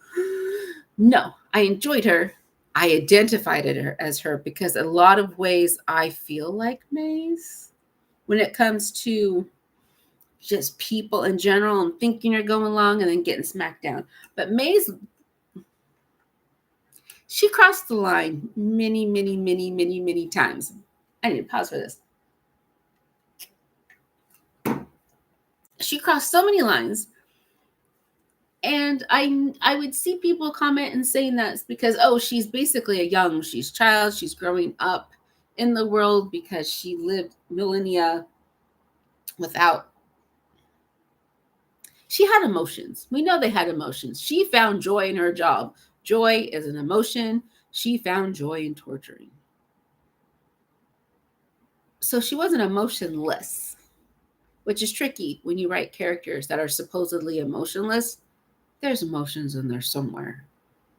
No, I enjoyed her. I identified her as her because a lot of ways I feel like Maze when it comes to just people in general and thinking you're going along and then getting smacked down. But Maze, she crossed the line many times. I need to pause for this. She crossed so many lines. And I would see people comment and saying that's because, oh, she's basically she's child. She's growing up in the world because she lived millennia without. She had emotions. We know they had emotions. She found joy in her job. Joy is an emotion. She found joy in torturing. So she wasn't emotionless, which is tricky when you write characters that are supposedly emotionless. There's emotions in there somewhere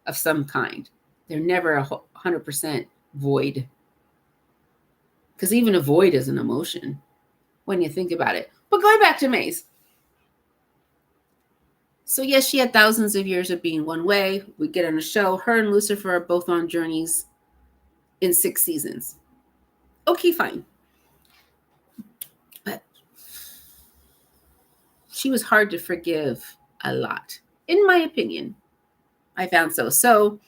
of some kind. They're never 100% void. Because even a void is an emotion when you think about it. But going back to Maze. So yes, she had thousands of years of being one way. We get on a show. Her and Lucifer are both on journeys in 6 seasons. Okay, fine. But she was hard to forgive a lot, in my opinion. I found so. So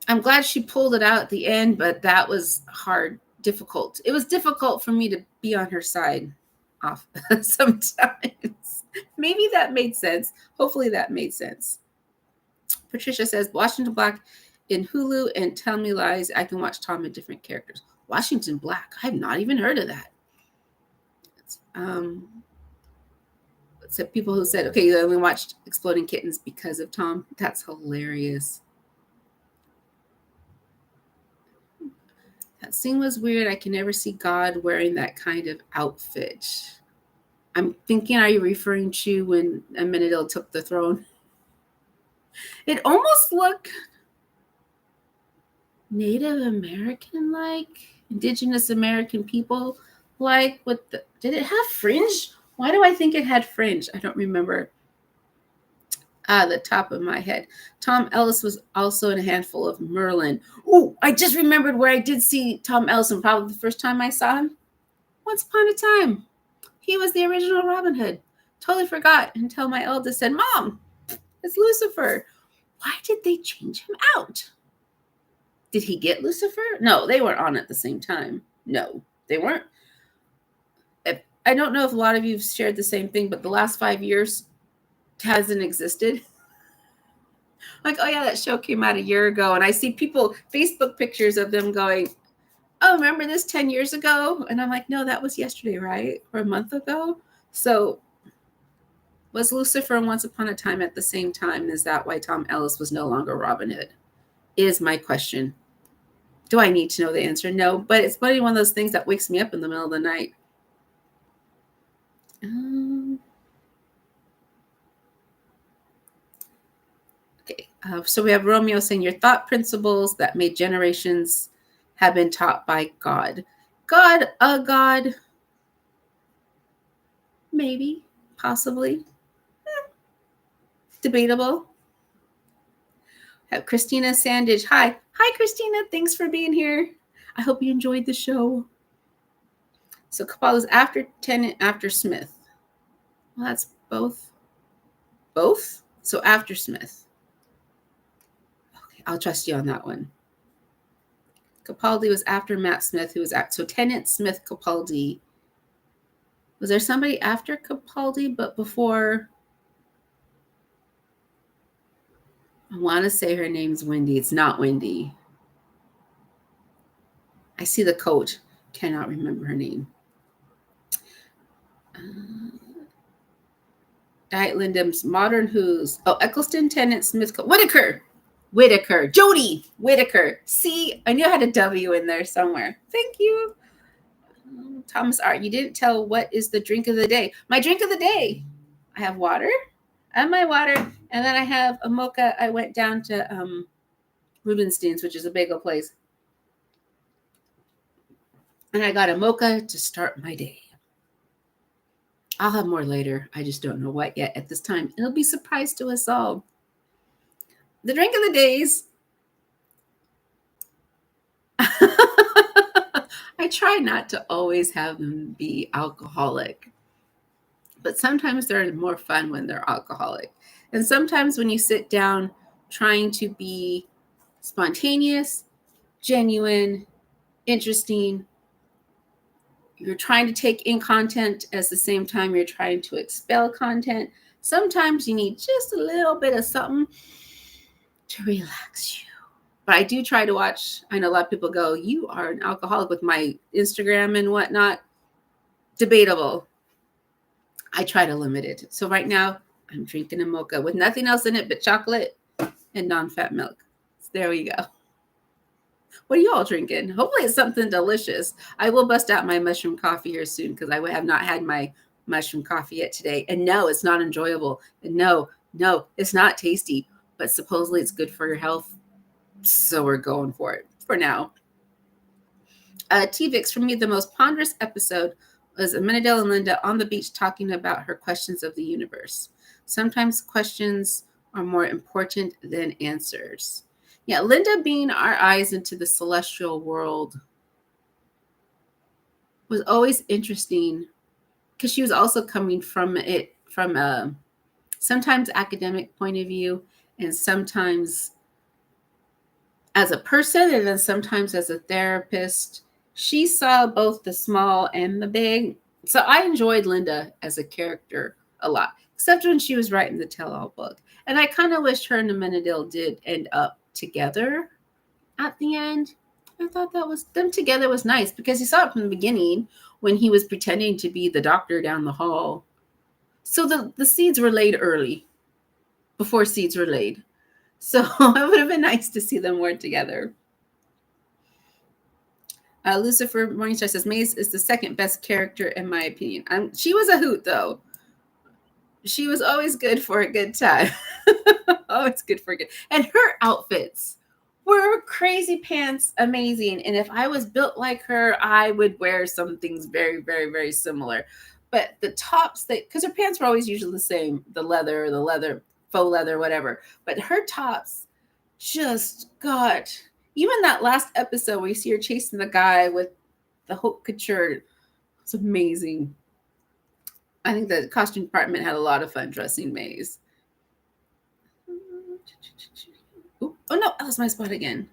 I'm glad she pulled it out at the end, but that was hard, difficult. It was difficult for me to be on her side off sometimes. Maybe that made sense. Hopefully that made sense. Patricia says, Washington Black in Hulu and Tell Me Lies. I can watch Tom and different characters. Washington Black. I've not even heard of that. So people who said, okay, you only watched Exploding Kittens because of Tom. That's hilarious. That scene was weird. I can never see God wearing that kind of outfit. I'm thinking, are you referring to when Amenadil took the throne? It almost looked Native American-like, Indigenous American people like. With the, did it have fringe? Why do I think it had fringe? I don't remember. The top of my head. Tom Ellis was also in a handful of Merlin. Oh, I just remembered where I did see Tom Ellis, and probably the first time I saw him. Once Upon a Time. He was the original Robin Hood. Totally forgot until my eldest said, Mom, it's Lucifer. Why did they change him out? Did he get Lucifer? No, they weren't on at the same time. No, they weren't. I don't know if a lot of you have shared the same thing, but the last 5 years hasn't existed. Like, oh yeah, that show came out a year ago. And I see people, Facebook pictures of them going, oh, remember this 10 years ago? And I'm like, no, that was yesterday, right? Or a month ago. So was Lucifer and Once Upon a Time at the same time? Is that why Tom Ellis was no longer Robin Hood? Is my question. Do I need to know the answer? No, but it's one of those things that wakes me up in the middle of the night. Okay, so we have Romeo saying your thought principles that made generations have been taught by God. God, a God, maybe, possibly, debatable. Have Christina Sandage. Hi, Christina. Thanks for being here. I hope you enjoyed the show. So Capaldi's after Tennant, after Smith. Well, that's both. Both. So after Smith. Okay, I'll trust you on that one. Capaldi was after Matt Smith, who was so Tennant, Smith, Capaldi. Was there somebody after Capaldi, but before? I want to say her name's Wendy. It's not Wendy. I see the coach. Cannot remember her name. Diet Lindem's Modern Who's. Oh, Eccleston, Tennant, Smith, Whitaker. Jody Whitaker. See, I knew I had a W in there somewhere. Thank you. Thomas R. You didn't tell what is the drink of the day. My drink of the day. I have water. I have my water. And then I have a mocha. I went down to Rubenstein's, which is a bagel place. And I got a mocha to start my day. I'll have more later. I just don't know what yet at this time. It'll be a surprise to us all. The drink of the days. I try not to always have them be alcoholic. But sometimes they're more fun when they're alcoholic. And sometimes when you sit down trying to be spontaneous, genuine, interesting, you're trying to take in content at the same time you're trying to expel content. Sometimes you need just a little bit of something to relax you. But I do try to watch. I know a lot of people go, you are an alcoholic with my Instagram and whatnot. Debatable. I try to limit it. So right now, I'm drinking a mocha with nothing else in it but chocolate and non-fat milk. So there we go. What are you all drinking? Hopefully it's something delicious. I will bust out my mushroom coffee here soon because I have not had my mushroom coffee yet today. And no, it's not enjoyable. And no, it's not tasty. But supposedly it's good for your health. So we're going for it for now. T-Vix, for me, the most ponderous episode was Amenadel and Linda on the beach talking about her questions of the universe. Sometimes questions are more important than answers. Yeah, Linda being our eyes into the celestial world was always interesting because she was also coming from it from a sometimes academic point of view, and sometimes as a person, and then sometimes as a therapist. She saw both the small and the big. So I enjoyed Linda as a character a lot, except when she was writing the tell-all book. And I kind of wished her and Amenadiel did end up together at the end. I thought that was them together was nice because you saw it from the beginning when he was pretending to be the doctor down the hall. So the seeds were laid early, before seeds were laid. So it would have been nice to see them more together. Lucifer Morningstar says Maze is the second best character in my opinion. She was a hoot though. She was always good for a good time. Always good for a good. And her outfits were crazy pants, amazing. And if I was built like her, I would wear some things very, very, very similar. But the tops, because her pants were always usually the same, the leather, faux leather, whatever. But her tops just got, even that last episode where you see her chasing the guy with the haute couture, it's amazing. I think the costume department had a lot of fun dressing Maze. Oh no, I lost my spot again.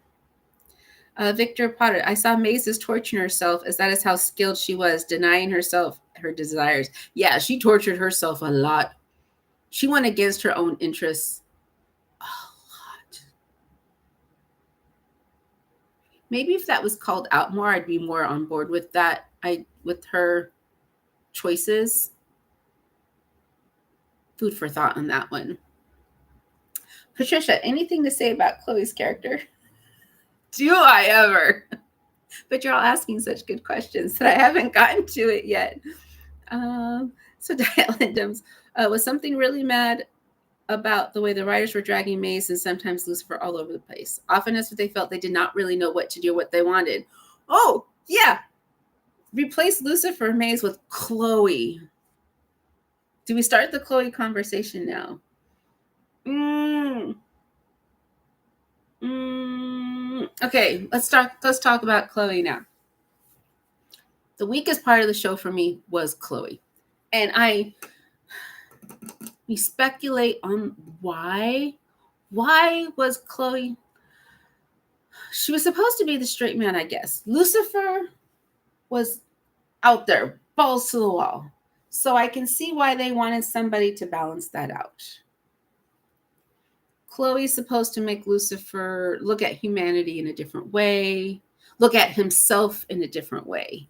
Victor Potter, I saw Maze as torturing herself as that is how skilled she was, denying herself her desires. Yeah, she tortured herself a lot. She went against her own interests a lot. Maybe if that was called out more, I'd be more on board with that. With her choices. Food for thought on that one. Patricia, anything to say about Chloe's character? Do I ever? But you're all asking such good questions that I haven't gotten to it yet. So Dialindoms, was something really mad about the way the writers were dragging Maze and sometimes Lucifer all over the place. Often that's what they felt. They did not really know what to do, what they wanted. Oh, yeah. Replace Lucifer and Maze with Chloe. Do we start the Chloe conversation now? Okay, let's talk about Chloe now. The weakest part of the show for me was Chloe. And we speculate on why. Why was Chloe? She was supposed to be the straight man, I guess. Lucifer was out there, balls to the wall. So I can see why they wanted somebody to balance that out. Chloe's supposed to make Lucifer look at humanity in a different way, look at himself in a different way.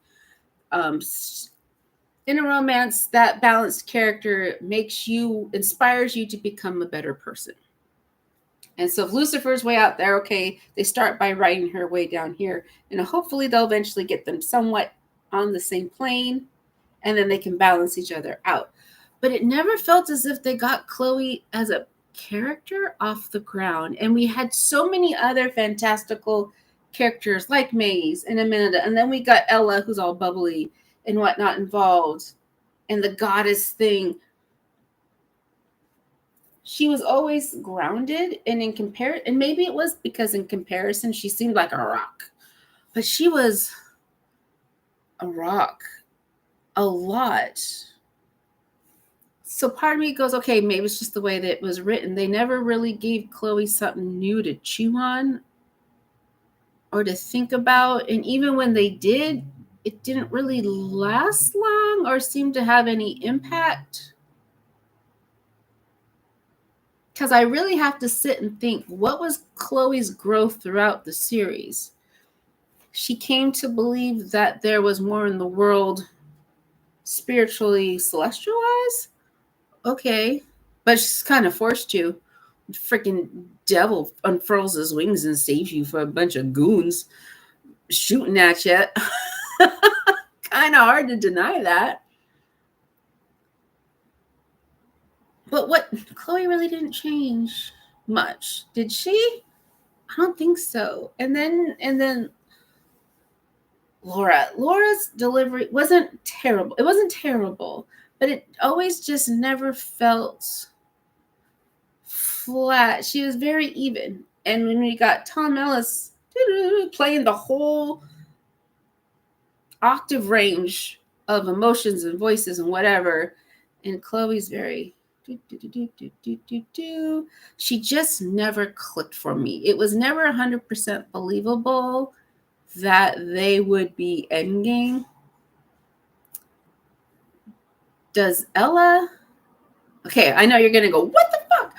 In a romance, that balanced character inspires you to become a better person. And so if Lucifer's way out there, okay, they start by writing her way down here. And hopefully they'll eventually get them somewhat on the same plane, and then they can balance each other out. But it never felt as if they got Chloe as a character off the ground. And we had so many other fantastical characters like Maze and Amanda. And then we got Ella, who's all bubbly and whatnot involved. And the goddess thing. She was always grounded, and and maybe it was because in comparison, she seemed like a rock. But she was a rock a lot. So part of me goes, okay, maybe it's just the way that it was written. They never really gave Chloe something new to chew on or to think about. And even when they did, it didn't really last long or seem to have any impact. Because I really have to sit and think, what was Chloe's growth throughout the series? She came to believe that there was more in the world spiritually, celestial-wise. Okay. But she's kind of forced to. Freaking devil unfurls his wings and saves you from a bunch of goons shooting at you. Kind of hard to deny that. But Chloe really didn't change much, did she? I don't think so. And then Laura's delivery wasn't terrible. It wasn't terrible, but it always just never felt flat. She was very even. And when we got Tom Ellis playing the whole octave range of emotions and voices and whatever, and Chloe's very She just never clicked for me. It was never 100% believable that they would be endgame. Does Ella? Okay, I know you're going to go, what the fuck?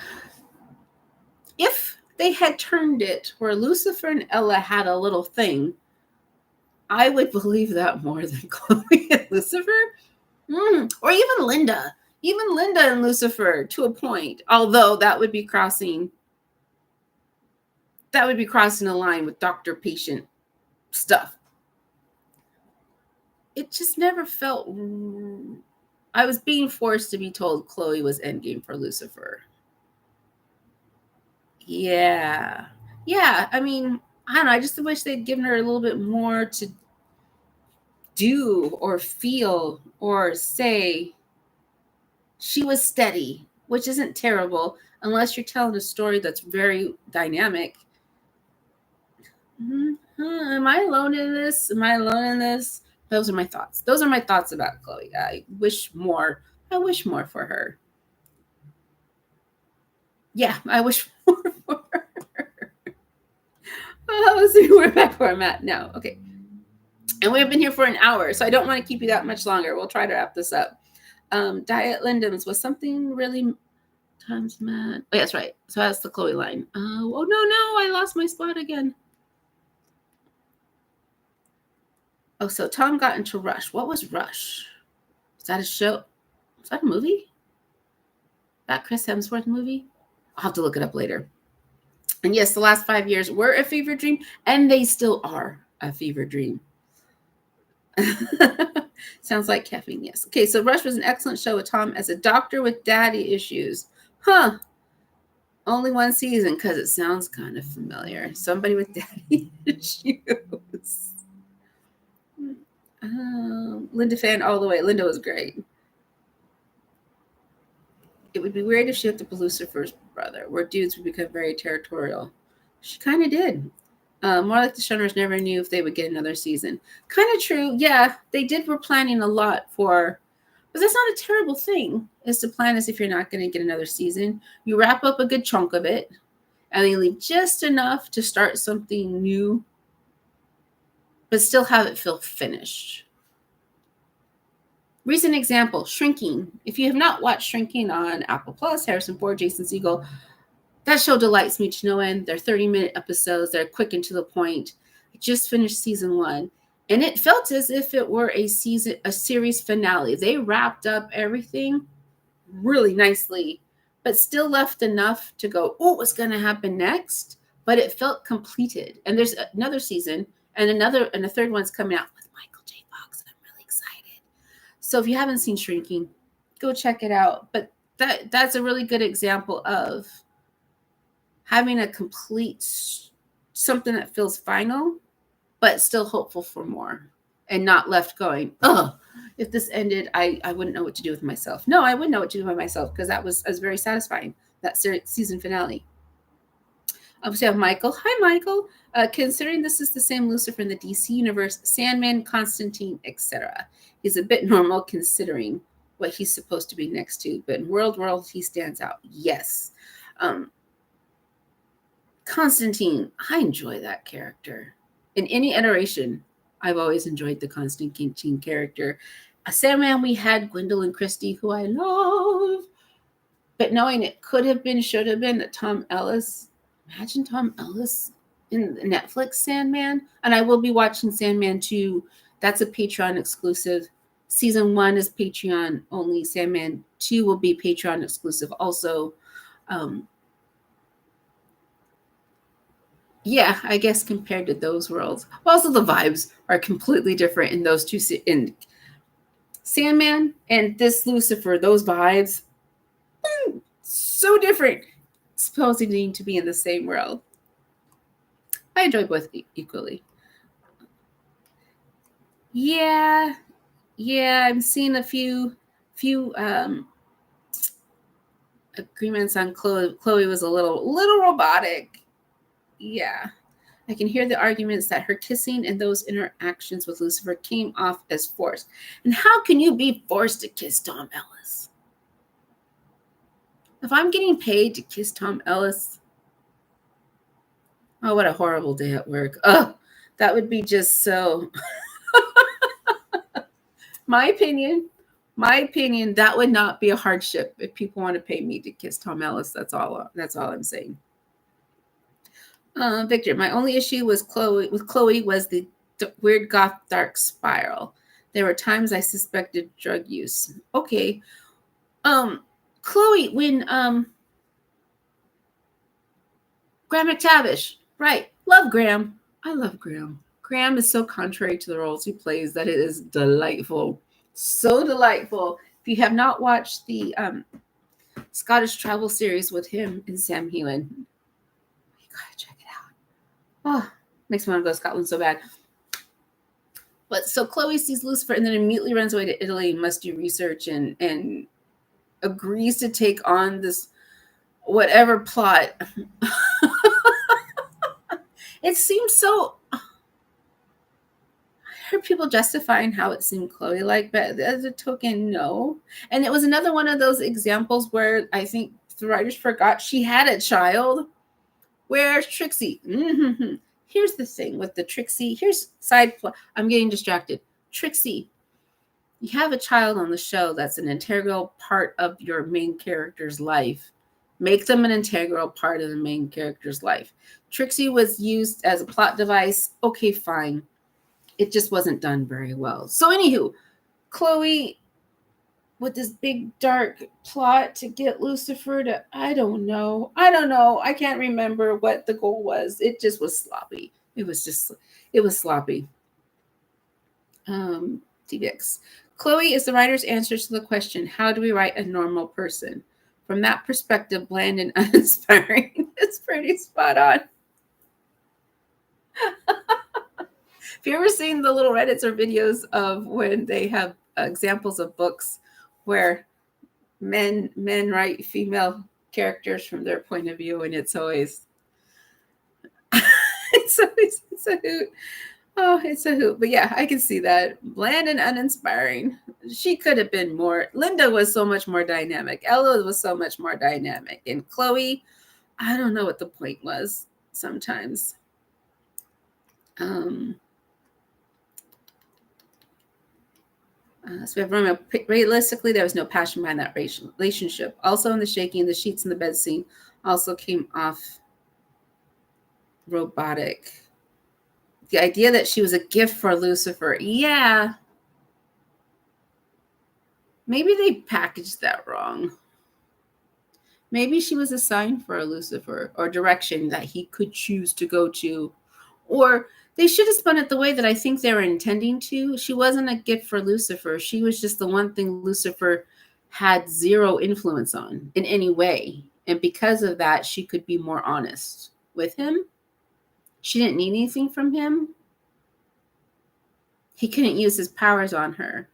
If they had turned it where Lucifer and Ella had a little thing, I would believe that more than Chloe and Lucifer. Or even Linda. Even Linda and Lucifer to a point. Although that would be crossing a line with doctor-patient stuff. It just never felt. I was being forced to be told Chloe was endgame for Lucifer. Yeah. I mean, I don't know. I just wish they'd given her a little bit more to do or feel or say. She was steady, which isn't terrible unless you're telling a story that's very dynamic. Am I alone in this? Those are my thoughts. Those are my thoughts about Chloe. I wish more for her. Yeah, I wish more for her. Oh, so we're back where I'm at now. Okay. And we've been here for an hour, so I don't want to keep you that much longer. We'll try to wrap this up. Diet Lindem's was something really times mad. Oh, that's right. So that's the Chloe line. Oh, no, I lost my spot again. Oh, so Tom got into Rush. What was Rush? Is that a show? Is that a movie? That Chris Hemsworth movie? I'll have to look it up later. And yes, the last 5 years were a fever dream, and they still are a fever dream. Sounds like caffeine, yes. Okay, so Rush was an excellent show with Tom as a doctor with daddy issues. Huh. Only one season, because it sounds kind of familiar. Somebody with daddy issues. Linda fan all the way. Linda was great. It would be weird if she hooked up with Lucifer's brother, where dudes would become very territorial. She kind of did. More like the showrunners never knew if they would get another season. Kind of true. Yeah, they were planning a lot for, but that's not a terrible thing, is to plan as if you're not going to get another season. You wrap up a good chunk of it, and then leave just enough to start something new, but still have it feel finished. Recent example, Shrinking. If you have not watched Shrinking on Apple Plus, Harrison Ford, Jason Segel, that show delights me to no end. They're 30-minute episodes. They're quick and to the point. I just finished season 1, and it felt as if it were a series finale. They wrapped up everything really nicely, but still left enough to go, oh, what's going to happen next? But it felt completed. And there's another season, and a third one's coming out with Michael J. Fox. I'm really excited. So if you haven't seen Shrinking, go check it out. But that's a really good example of having a complete something that feels final, but still hopeful for more, and not left going, oh, if this ended, I wouldn't know what to do with myself. No, I wouldn't know what to do with myself, because that was very satisfying, that season finale. So we have Michael. Hi, Michael. Considering this is the same Lucifer in the DC universe, Sandman, Constantine, etc., he's a bit normal considering what he's supposed to be next to, but in World, he stands out. Yes. Constantine, I enjoy that character. In any iteration, I've always enjoyed the Constantine character. A Sandman, we had Gwendolyn Christie, who I love, but knowing it should have been that Tom Ellis. Imagine Tom Ellis in Netflix Sandman. And I will be watching Sandman 2. That's a Patreon exclusive. Season 1 is Patreon only. Sandman 2 will be Patreon exclusive also. Yeah, I guess compared to those worlds. Also, the vibes are completely different in those two. In Sandman and this Lucifer, those vibes, so different. Supposing to be in the same world. I enjoy both equally. Yeah, I'm seeing a few agreements on Chloe. Chloe was a little robotic. Yeah. I can hear the arguments that her kissing and those interactions with Lucifer came off as forced. And how can you be forced to kiss Tom Ellis? If I'm getting paid to kiss Tom Ellis, oh, what a horrible day at work. Oh, that would be just so. My opinion, that would not be a hardship if people want to pay me to kiss Tom Ellis. That's all I'm saying. Victor, my only issue was Chloe was the weird goth dark spiral. There were times I suspected drug use. Okay. Chloe, when Graham McTavish, right? Love Graham. I love Graham. Graham is so contrary to the roles he plays that it is delightful. So delightful. If you have not watched the Scottish travel series with him and Sam Heughan, you gotta check it out. Oh, makes me want to go to Scotland so bad. But so Chloe sees Lucifer and then immediately runs away to Italy and must do research and agrees to take on this whatever plot. It seems so. I heard people justifying how it seemed Chloe like, but as a token, no. And it was another one of those examples where I think the writers forgot she had a child. Where's Trixie? Mm-hmm. Here's the thing with the Trixie. Here's side plot. I'm getting distracted. Trixie, you have a child on the show that's an integral part of your main character's life. Make them an integral part of the main character's life. Trixie was used as a plot device. Okay, fine. It just wasn't done very well. So anywho, Chloe with this big dark plot to get Lucifer to, I don't know. I can't remember what the goal was. It just was sloppy. It was sloppy. TVX. Chloe is the writer's answer to the question, how do we write a normal person? From that perspective, bland and uninspiring. It's pretty spot on. Have you ever seen the little Reddits or videos of when they have examples of books where men write female characters from their point of view, and it's always it's a hoot. Oh, it's a hoot. But yeah, I can see that. Bland and uninspiring. She could have been more. Linda was so much more dynamic. Ella was so much more dynamic. And Chloe, I don't know what the point was sometimes. So we have Romeo. Realistically, there was no passion behind that relationship. Also, in the shaking, the sheets in the bed scene also came off robotic. The idea that she was a gift for Lucifer. Yeah. Maybe they packaged that wrong. Maybe she was a sign for Lucifer or direction that he could choose to go to. Or they should have spun it the way that I think they were intending to. She wasn't a gift for Lucifer. She was just the one thing Lucifer had zero influence on in any way. And because of that, she could be more honest with him. She didn't need anything from him. He couldn't use his powers on her.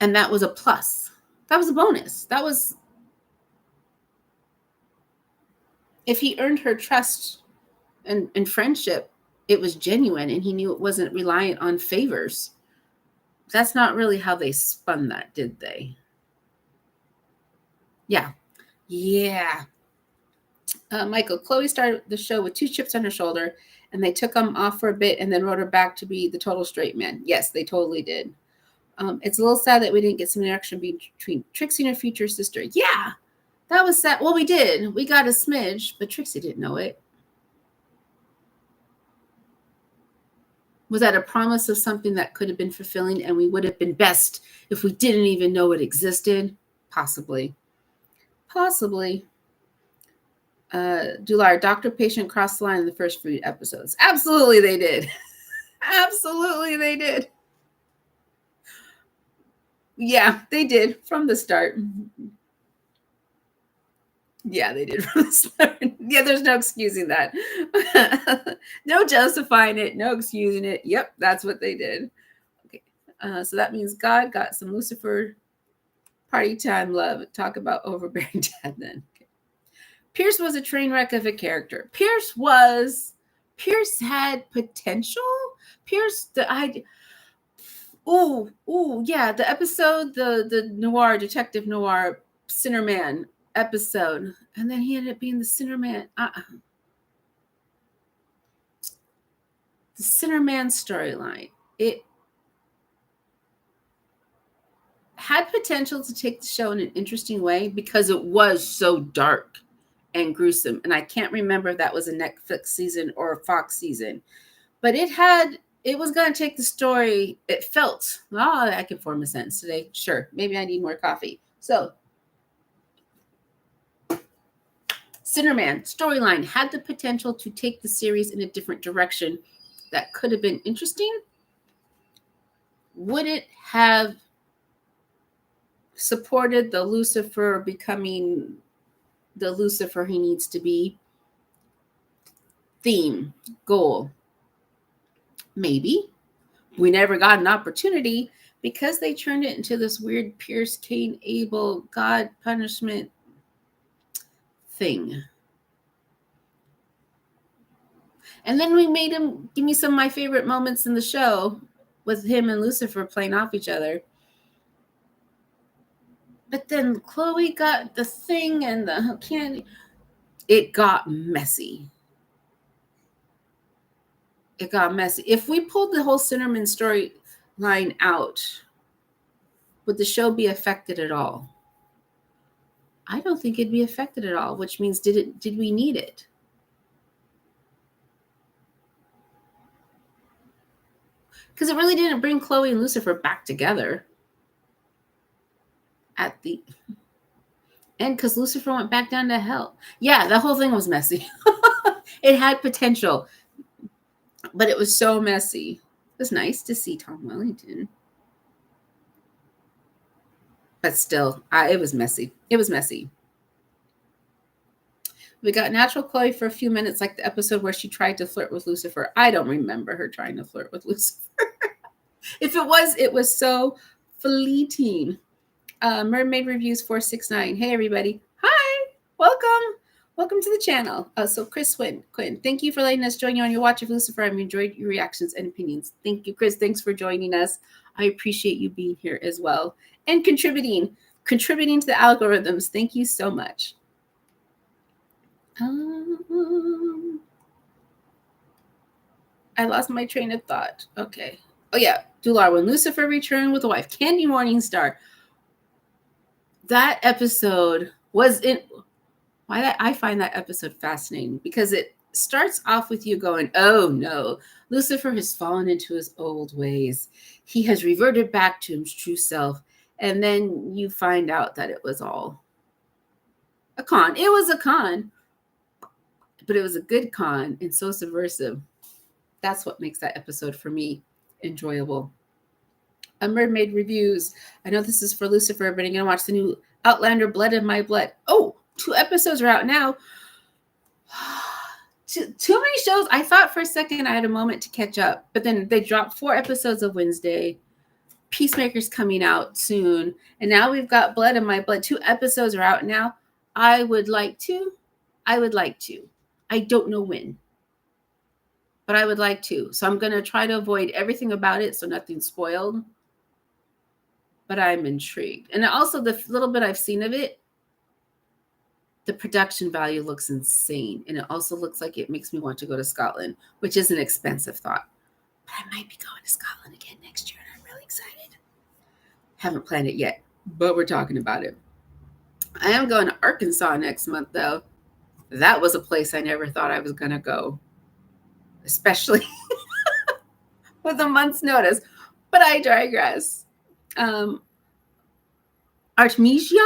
And that was a plus. That was a bonus. That was, if he earned her trust and friendship, it was genuine and he knew it wasn't reliant on favors. That's not really how they spun that, did they? Yeah. Michael, Chloe started the show with 2 chips on her shoulder and they took them off for a bit and then wrote her back to be the total straight man. Yes, they totally did. It's a little sad that we didn't get some interaction between Trixie and her future sister. Yeah, that was sad. Well, we did. We got a smidge, but Trixie didn't know it. Was that a promise of something that could have been fulfilling and we would have been best if we didn't even know it existed? Possibly. Dular, doctor-patient crossed the line in the first few episodes. Absolutely they did. Absolutely they did. Yeah, they did from the start. Yeah, they did from the start. Yeah, there's no excusing that. No justifying it, no excusing it. Yep, that's what they did. Okay, so that means God got some Lucifer party time love. Talk about overbearing dad then. Okay. Pierce was a train wreck of a character. Pierce had potential. The episode, the noir, detective noir, Sinner Man. episode. And then he ended up being the Sinnerman. The Sinnerman storyline. It had potential to take the show in an interesting way because it was so dark and gruesome. And I can't remember if that was a Netflix season or a Fox season. But it was going to take the story. It felt, I can form a sentence today. Sure. Maybe I need more coffee. So, Sinnerman storyline had the potential to take the series in a different direction that could have been interesting. Would it have supported the Lucifer becoming the Lucifer he needs to be? Theme, goal. Maybe. We never got an opportunity because they turned it into this weird Pierce, Cain, Abel, God punishment thing. And then we made him give me some of my favorite moments in the show with him and Lucifer playing off each other. But then Chloe got the thing and the candy. It got messy. It got messy. If we pulled the whole Sinnerman storyline out, would the show be affected at all? I don't think it'd be affected at all, which means did we need it? Because it really didn't bring Chloe and Lucifer back together at the end, because Lucifer went back down to hell. Yeah, the whole thing was messy. It had potential, but it was so messy. It was nice to see Tom Wellington. But still, it was messy. It was messy. We got natural Chloe for a few minutes, like the episode where she tried to flirt with Lucifer. I don't remember her trying to flirt with Lucifer. If it was so fleeting. Mermaid Reviews 469. Hey, everybody. Hi. Welcome. Welcome to the channel. So Chris Quinn, thank you for letting us join you on your watch of Lucifer. I've enjoyed your reactions and opinions. Thank you, Chris. Thanks for joining us. I appreciate you being here as well and contributing to the algorithms. Thank you so much. I lost my train of thought. Okay. Oh, yeah. Dular, when Lucifer returned with a wife. Candy Morningstar. That episode was I find that episode fascinating because it starts off with you going, oh, no. Lucifer has fallen into his old ways. He has reverted back to his true self. And then you find out that it was all a con. It was a con. But it was a good con and so subversive. That's what makes that episode for me enjoyable. Mermaid Reviews. I know this is for Lucifer, but I'm going to watch the new Outlander, Blood in My Blood. Oh, 2 episodes are out now. Too many shows. I thought for a second I had a moment to catch up, but then they dropped 4 episodes of Wednesday. Peacemaker's coming out soon. And now we've got Blood in My Blood. 2 episodes are out now. I would like to. I don't know when, but I would like to. So I'm going to try to avoid everything about it so nothing's spoiled. But I'm intrigued. And also the little bit I've seen of it, the production value looks insane. And it also looks like it makes me want to go to Scotland, which is an expensive thought. But I might be going to Scotland again next year, and I'm really excited. Haven't planned it yet, but we're talking about it. I am going to Arkansas next month, though. That was a place I never thought I was going to go, especially with a month's notice. But I digress. Artemisia,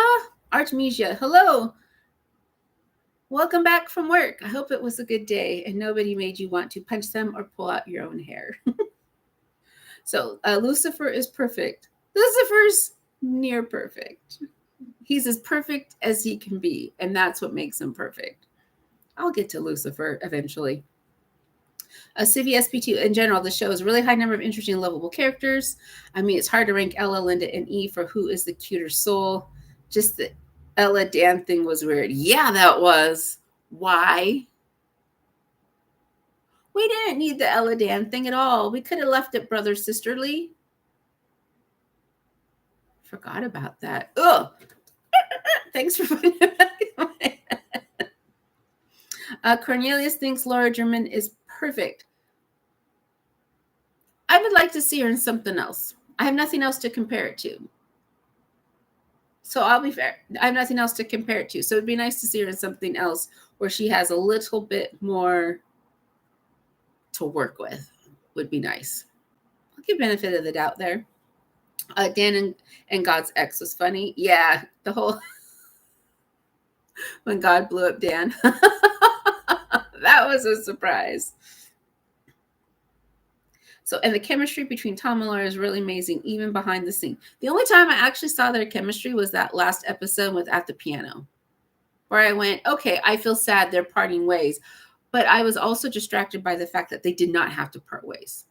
hello. Welcome back from work. I hope it was a good day and nobody made you want to punch them or pull out your own hair. So Lucifer is perfect. Lucifer's near perfect. He's as perfect as he can be, and that's what makes him perfect. I'll get to Lucifer eventually. Civi SP2 in general, the show is a really high number of interesting, lovable characters. I mean, it's hard to rank Ella, Linda, and E for who is the cuter soul. Just the Ella Dan thing was weird. Yeah, that was. Why? We didn't need the Ella Dan thing at all. We could have left it brother sisterly. Forgot about that. Ugh. Thanks for putting it back in my head. Cornelius thinks Laura German is perfect. I would like to see her in something else. I have nothing else to compare it to. So I'll be fair. I have nothing else to compare it to. So it'd be nice to see her in something else where she has a little bit more to work with. Would be nice. I'll give benefit of the doubt there. Dan and God's ex was funny. Yeah, the whole when God blew up Dan. That was a surprise. So, and the chemistry between Tom and Laura is really amazing, even behind the scene. The only time I actually saw their chemistry was that last episode with At the Piano, where I went, okay, I feel sad they're parting ways. But I was also distracted by the fact that they did not have to part ways.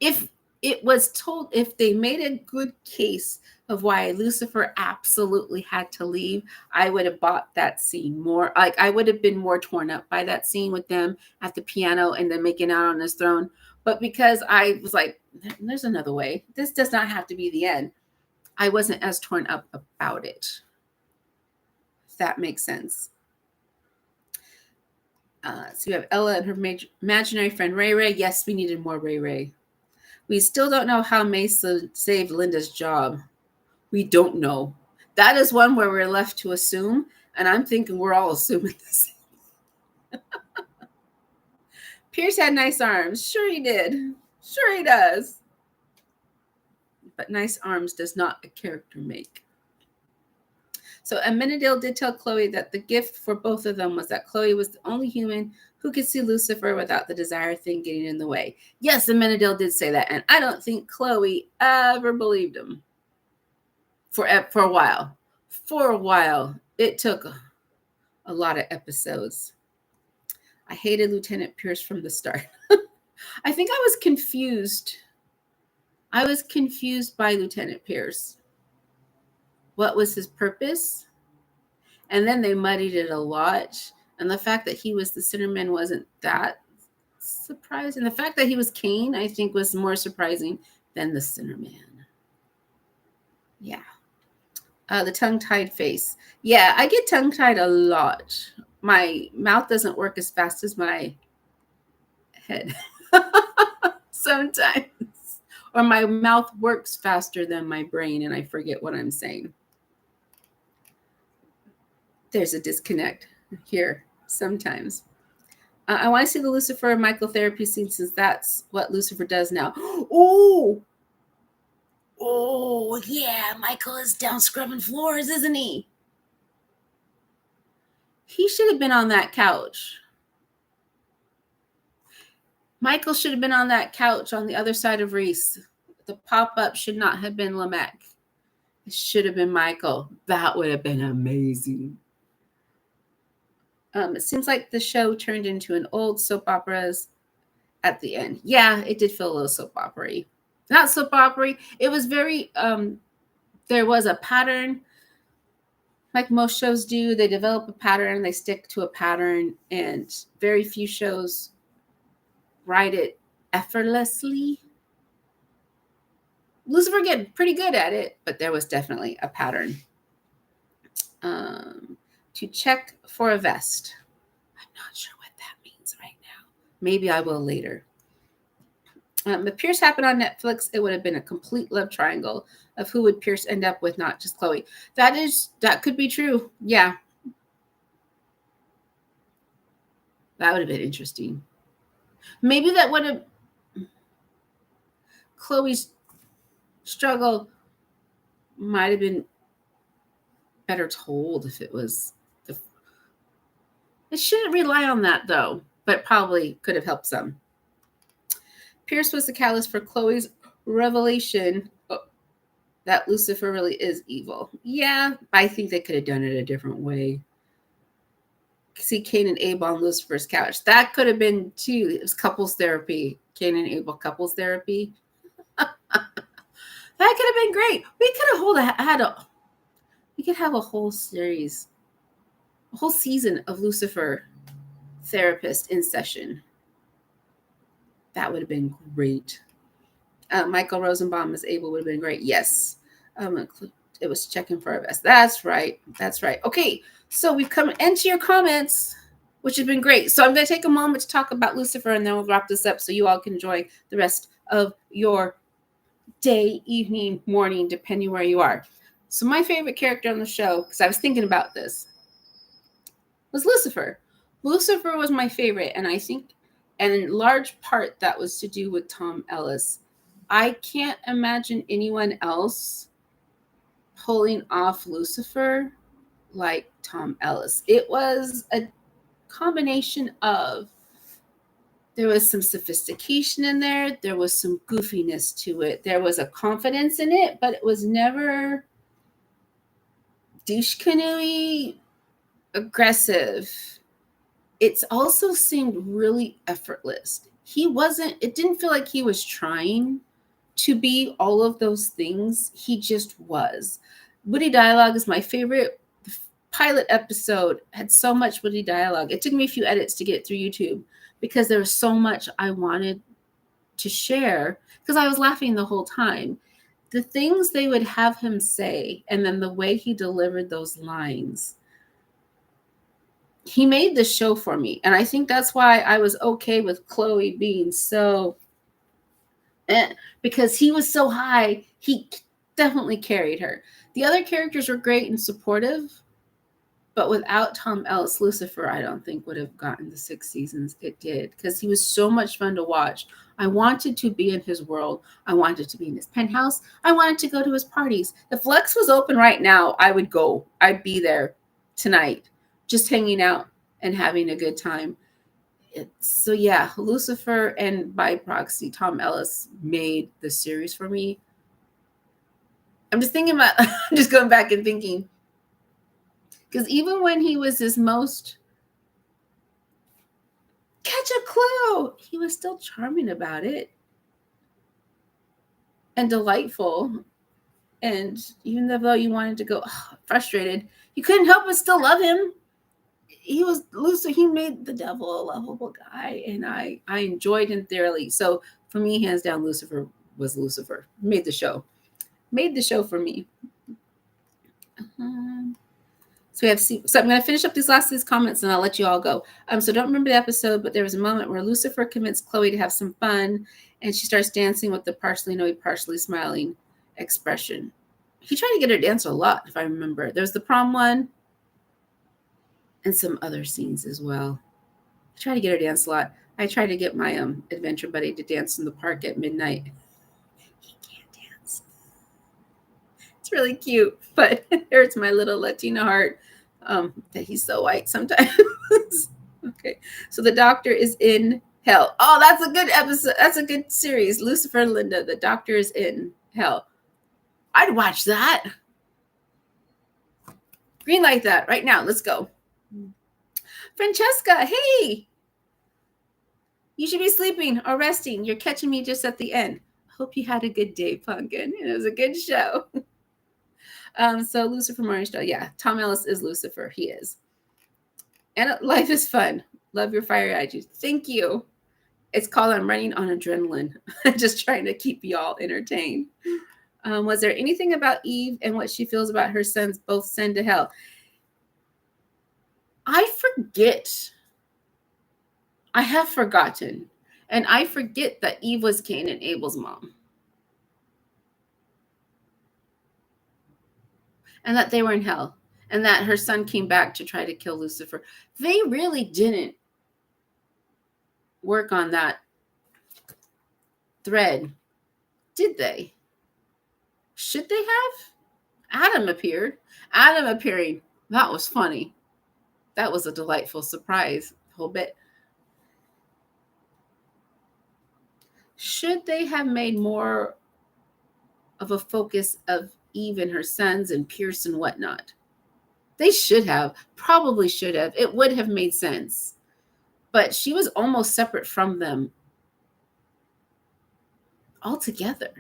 If it was told, if they made a good case of why Lucifer absolutely had to leave, I would have bought that scene more. Like, I would have been more torn up by that scene with them at the piano and then making out on his throne. But because I was like, there's another way. This does not have to be the end. I wasn't as torn up about it. If that makes sense. So you have Ella and her imaginary friend Ray Ray. Yes, we needed more Ray Ray. We still don't know how Mesa saved Linda's job. We don't know. That is one where we're left to assume, and I'm thinking we're all assuming this. Pierce had nice arms. Sure he did. Sure he does. But nice arms does not a character make. So Amenadiel did tell Chloe that the gift for both of them was that Chloe was the only human who could see Lucifer without the desired thing getting in the way. Yes, Amenadiel did say that, and I don't think Chloe ever believed him. For a while. For a while. It took a lot of episodes. I hated Lieutenant Pierce from the start. I think I was confused. I was confused by Lieutenant Pierce. What was his purpose? And then they muddied it a lot. And the fact that he was the centerman wasn't that surprising. The fact that he was Kane, I think, was more surprising than the centerman. Yeah. The tongue-tied face. Yeah, I get tongue-tied a lot. My mouth doesn't work as fast as my head. Sometimes. Or my mouth works faster than my brain and I forget what I'm saying. There's a disconnect here sometimes. I want to see the Lucifer and Michael therapy scene since that's what Lucifer does now. Oh, yeah. Michael is down scrubbing floors, isn't he? He should have been on that couch. Michael should have been on that couch on the other side of Reese. The pop-up should not have been Lamech. It should have been Michael. That would have been amazing. It seems like the show turned into an old soap operas at the end. Yeah, it did feel a little soap opera-y. Not soap opera-y. It was very, there was a pattern. Like most shows do, they develop a pattern, they stick to a pattern, and very few shows write it effortlessly. Lucifer get pretty good at it, but there was definitely a pattern. To check for a vest. I'm not sure what that means right now. Maybe I will later. If Pierce happened on Netflix, it would have been a complete love triangle of who would Pierce end up with, not just Chloe. That could be true. Yeah. That would have been interesting. Maybe that would have Chloe's struggle might have been better told if it was it shouldn't rely on that though, but probably could have helped some. Pierce was the catalyst for Chloe's revelation that Lucifer really is evil. Yeah, I think they could have done it a different way. See Cain and Abel on Lucifer's couch. That could have been too. It was couples therapy. Cain and Abel couples therapy. That could have been great. We could have we could have a whole series, a whole season of Lucifer therapist in session. That would have been great. Michael Rosenbaum as Abel would have been great. Yes. It was checking for a vest. That's right. That's right. Okay, so we've come into your comments, which has been great. So I'm going to take a moment to talk about Lucifer, and then we'll wrap this up so you all can enjoy the rest of your day, evening, morning, depending where you are. So my favorite character on the show, because I was thinking about this, was Lucifer. Lucifer was my favorite, and I think, and in large part, that was to do with Tom Ellis. I can't imagine anyone else pulling off Lucifer like Tom Ellis. It was a combination of, there was some sophistication in there, there was some goofiness to it, there was a confidence in it, but it was never douche canoey aggressive. It's also seemed really effortless. It didn't feel like he was trying to be all of those things. He just was. Witty dialogue is my favorite. The pilot episode had so much witty dialogue. It took me a few edits to get through YouTube because there was so much I wanted to share because I was laughing the whole time. The things they would have him say, and then the way he delivered those lines. He made the show for me. And I think that's why I was okay with Chloe being so, because he was so high, he definitely carried her. The other characters were great and supportive, but without Tom Ellis, Lucifer, I don't think would have gotten the 6 seasons it did, because he was so much fun to watch. I wanted to be in his world. I wanted to be in his penthouse. I wanted to go to his parties. If Lex was open right now, I would go. I'd be there tonight, just hanging out and having a good time. So yeah, Lucifer, and by proxy, Tom Ellis made the series for me. I'm just thinking about, I'm just going back and thinking, because even when he was his most catch a clue, he was still charming about it and delightful. And even though you wanted to go frustrated, you couldn't help but still love him. He was Lucifer. He made the devil a lovable guy, and I enjoyed him thoroughly. So for me, hands down, Lucifer was Lucifer. Made the show for me. So I'm going to finish up these comments, and I'll let you all go. So don't remember the episode, but there was a moment where Lucifer convinced Chloe to have some fun, and she starts dancing with the partially annoyed, partially smiling expression. He tried to get her to dance a lot, if I remember. There's the prom one, and some other scenes as well. I try to get her to dance a lot. I try to get my adventure buddy to dance in the park at midnight. He can't dance. It's really cute, but it hurts my little Latina heart that he's so white sometimes. Okay, so the doctor is in hell. Oh, that's a good episode. That's a good series. Lucifer and Linda, the doctor is in hell. I'd watch that. Green light that right now. Let's go. Francesca, hey, you should be sleeping or resting. You're catching me just at the end. Hope you had a good day, Pumpkin. It was a good show. So Lucifer Morningstar, yeah, Tom Ellis is Lucifer. He is. And life is fun. Love your fire eyes. Thank you. It's called I'm Running on Adrenaline. Just trying to keep y'all entertained. Was there anything about Eve and what she feels about her sons both sent to hell? I forget. I have forgotten. And I forget that Eve was Cain and Abel's mom. And that they were in hell. And that her son came back to try to kill Lucifer. They really didn't work on that thread, did they? Should they have? Adam appeared. Adam appearing. That was funny. That was a delightful surprise. A whole bit. Should they have made more of a focus of Eve and her sons and Pierce and whatnot? They should have. Probably should have. It would have made sense. But she was almost separate from them altogether.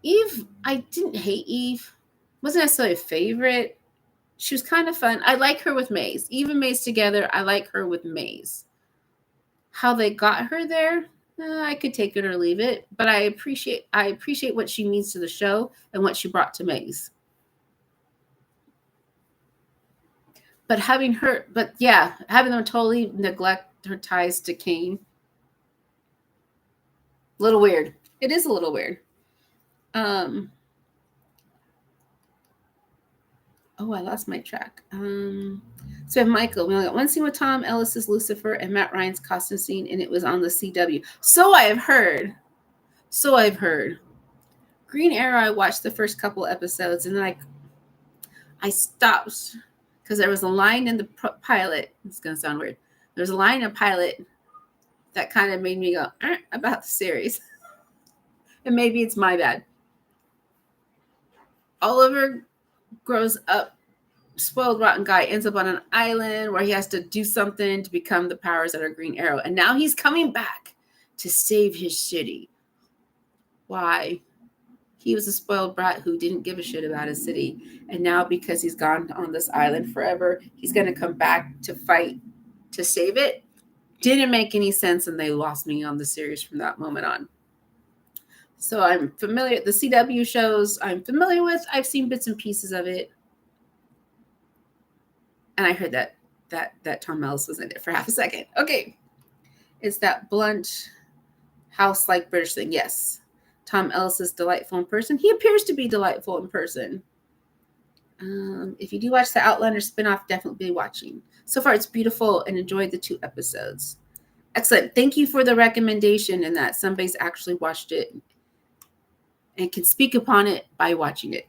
Eve, I didn't hate Eve. Wasn't necessarily a favorite. She was kind of fun. I like her with Maze. Eve and Maze together, I like her with Maze. How they got her there, I could take it or leave it. But I appreciate what she means to the show and what she brought to Maze. But having them totally neglect her ties to Cain, a little weird. It is a little weird. Oh, I lost my track. So we have Michael. We only got one scene with Tom Ellis's Lucifer and Matt Ryan's costume scene, and it was on the CW. So I've heard. Green Arrow, I watched the first couple episodes, and then I stopped because there was a line in the pilot. It's going to sound weird. There's a line in a pilot that kind of made me go about the series. And maybe it's my bad. Oliver grows up, spoiled, rotten guy, ends up on an island where he has to do something to become the powers that are Green Arrow. And now he's coming back to save his city. Why? He was a spoiled brat who didn't give a shit about his city. And now because he's gone on this island forever, he's going to come back to fight to save it. Didn't make any sense, and they lost me on the series from that moment on. So I'm familiar. The CW shows I'm familiar with. I've seen bits and pieces of it. And I heard that Tom Ellis was in it for half a second. Okay. It's that blunt, house-like British thing. Yes. Tom Ellis is delightful in person. He appears to be delightful in person. If you do watch the Outlander spinoff, definitely be watching. So far, it's beautiful and enjoyed the 2 episodes. Excellent. Thank you for the recommendation and that somebody's actually watched it and can speak upon it by watching it.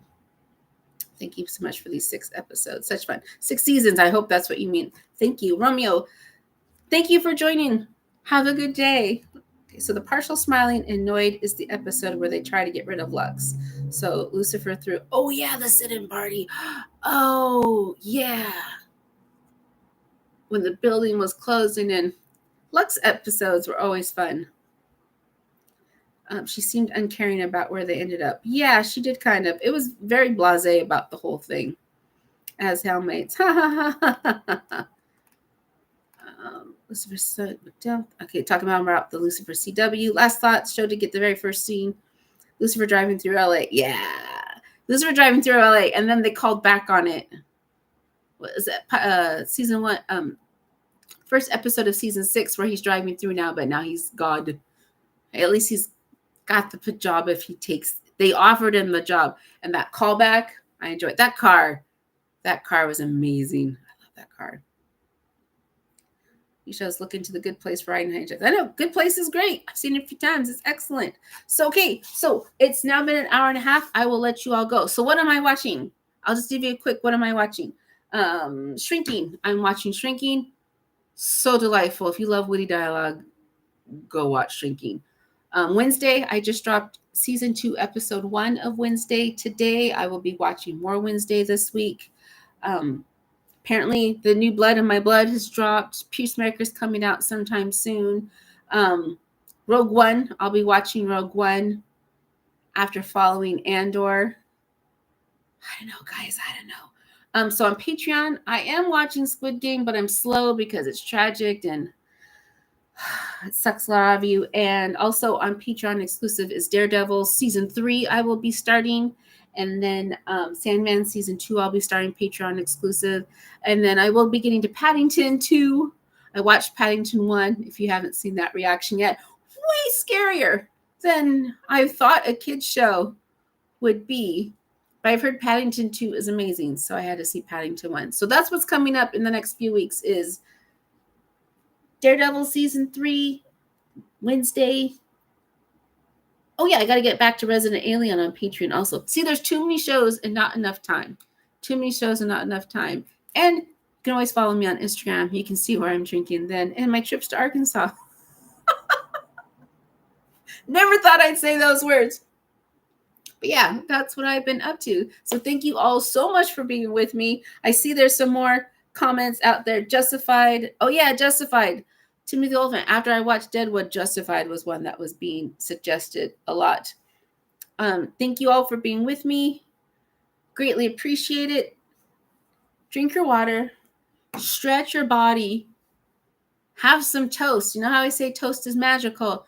Thank you so much for these 6 episodes. Such fun. 6 seasons. I hope that's what you mean. Thank you. Romeo, thank you for joining. Have a good day. Okay, so the partial smiling annoyed is the episode where they try to get rid of Lux. So Lucifer threw, oh yeah, the sit-in party. Oh yeah. When the building was closing in. Lux episodes were always fun. She seemed uncaring about where they ended up. Yeah, she did kind of. It was very blasé about the whole thing. As hellmates. Lucifer. Okay, talking about the Lucifer CW. Last thoughts, show to get the very first scene. Lucifer driving through LA. Yeah. Lucifer driving through LA. And then they called back on it. What is that? Season 1. First episode of season 6 where he's driving through now, but now he's God. At least he's got the job if he takes. They offered him the job. And that callback, I enjoyed. That car was amazing. I love that car. You should look into the Good Place for riding hijinks. I know Good Place is great. I've seen it a few times. It's excellent. So, okay. So it's now been an hour and a half. I will let you all go. So what am I watching? I'll just give you a quick, what am I watching? Shrinking. I'm watching Shrinking. So delightful. If you love witty dialogue, go watch Shrinking. Wednesday, I just dropped season 2, episode 1 of Wednesday. Today, I will be watching more Wednesday this week. Apparently, the new Blood in My Blood has dropped. Peacemaker's coming out sometime soon. Rogue One, I'll be watching Rogue One after following Andor. I don't know, guys. I don't know. So on Patreon, I am watching Squid Game, but I'm slow because it's tragic and it sucks a lot of you. And also on Patreon exclusive is Daredevil season 3 I will be starting. And then Sandman season 2 I'll be starting Patreon exclusive. And then I will be getting to Paddington 2. I watched Paddington 1 if you haven't seen that reaction yet. Way scarier than I thought a kid's show would be. But I've heard Paddington 2 is amazing, so I had to see Paddington 1. So that's what's coming up in the next few weeks is Daredevil season 3, Wednesday. Oh, yeah, I got to get back to Resident Alien on Patreon also. See, there's too many shows and not enough time. Too many shows and not enough time. And you can always follow me on Instagram. You can see where I'm drinking then. And my trips to Arkansas. Never thought I'd say those words. But yeah, that's what I've been up to. So thank you all so much for being with me. I see there's some more comments out there. Justified. Oh, yeah, Justified. Timothy the Elephant. After I watched Deadwood, Justified was one that was being suggested a lot. Thank you all for being with me. Greatly appreciate it. Drink your water. Stretch your body. Have some toast. You know how I say toast is magical?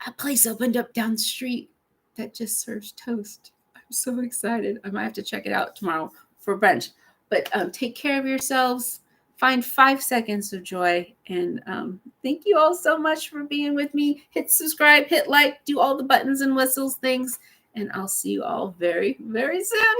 A place opened up down the street that just serves toast. I'm so excited. I might have to check it out tomorrow for brunch. But take care of yourselves. Find 5 seconds of joy. And thank you all so much for being with me. Hit subscribe, hit like, do all the buttons and whistles things. And I'll see you all very, very soon.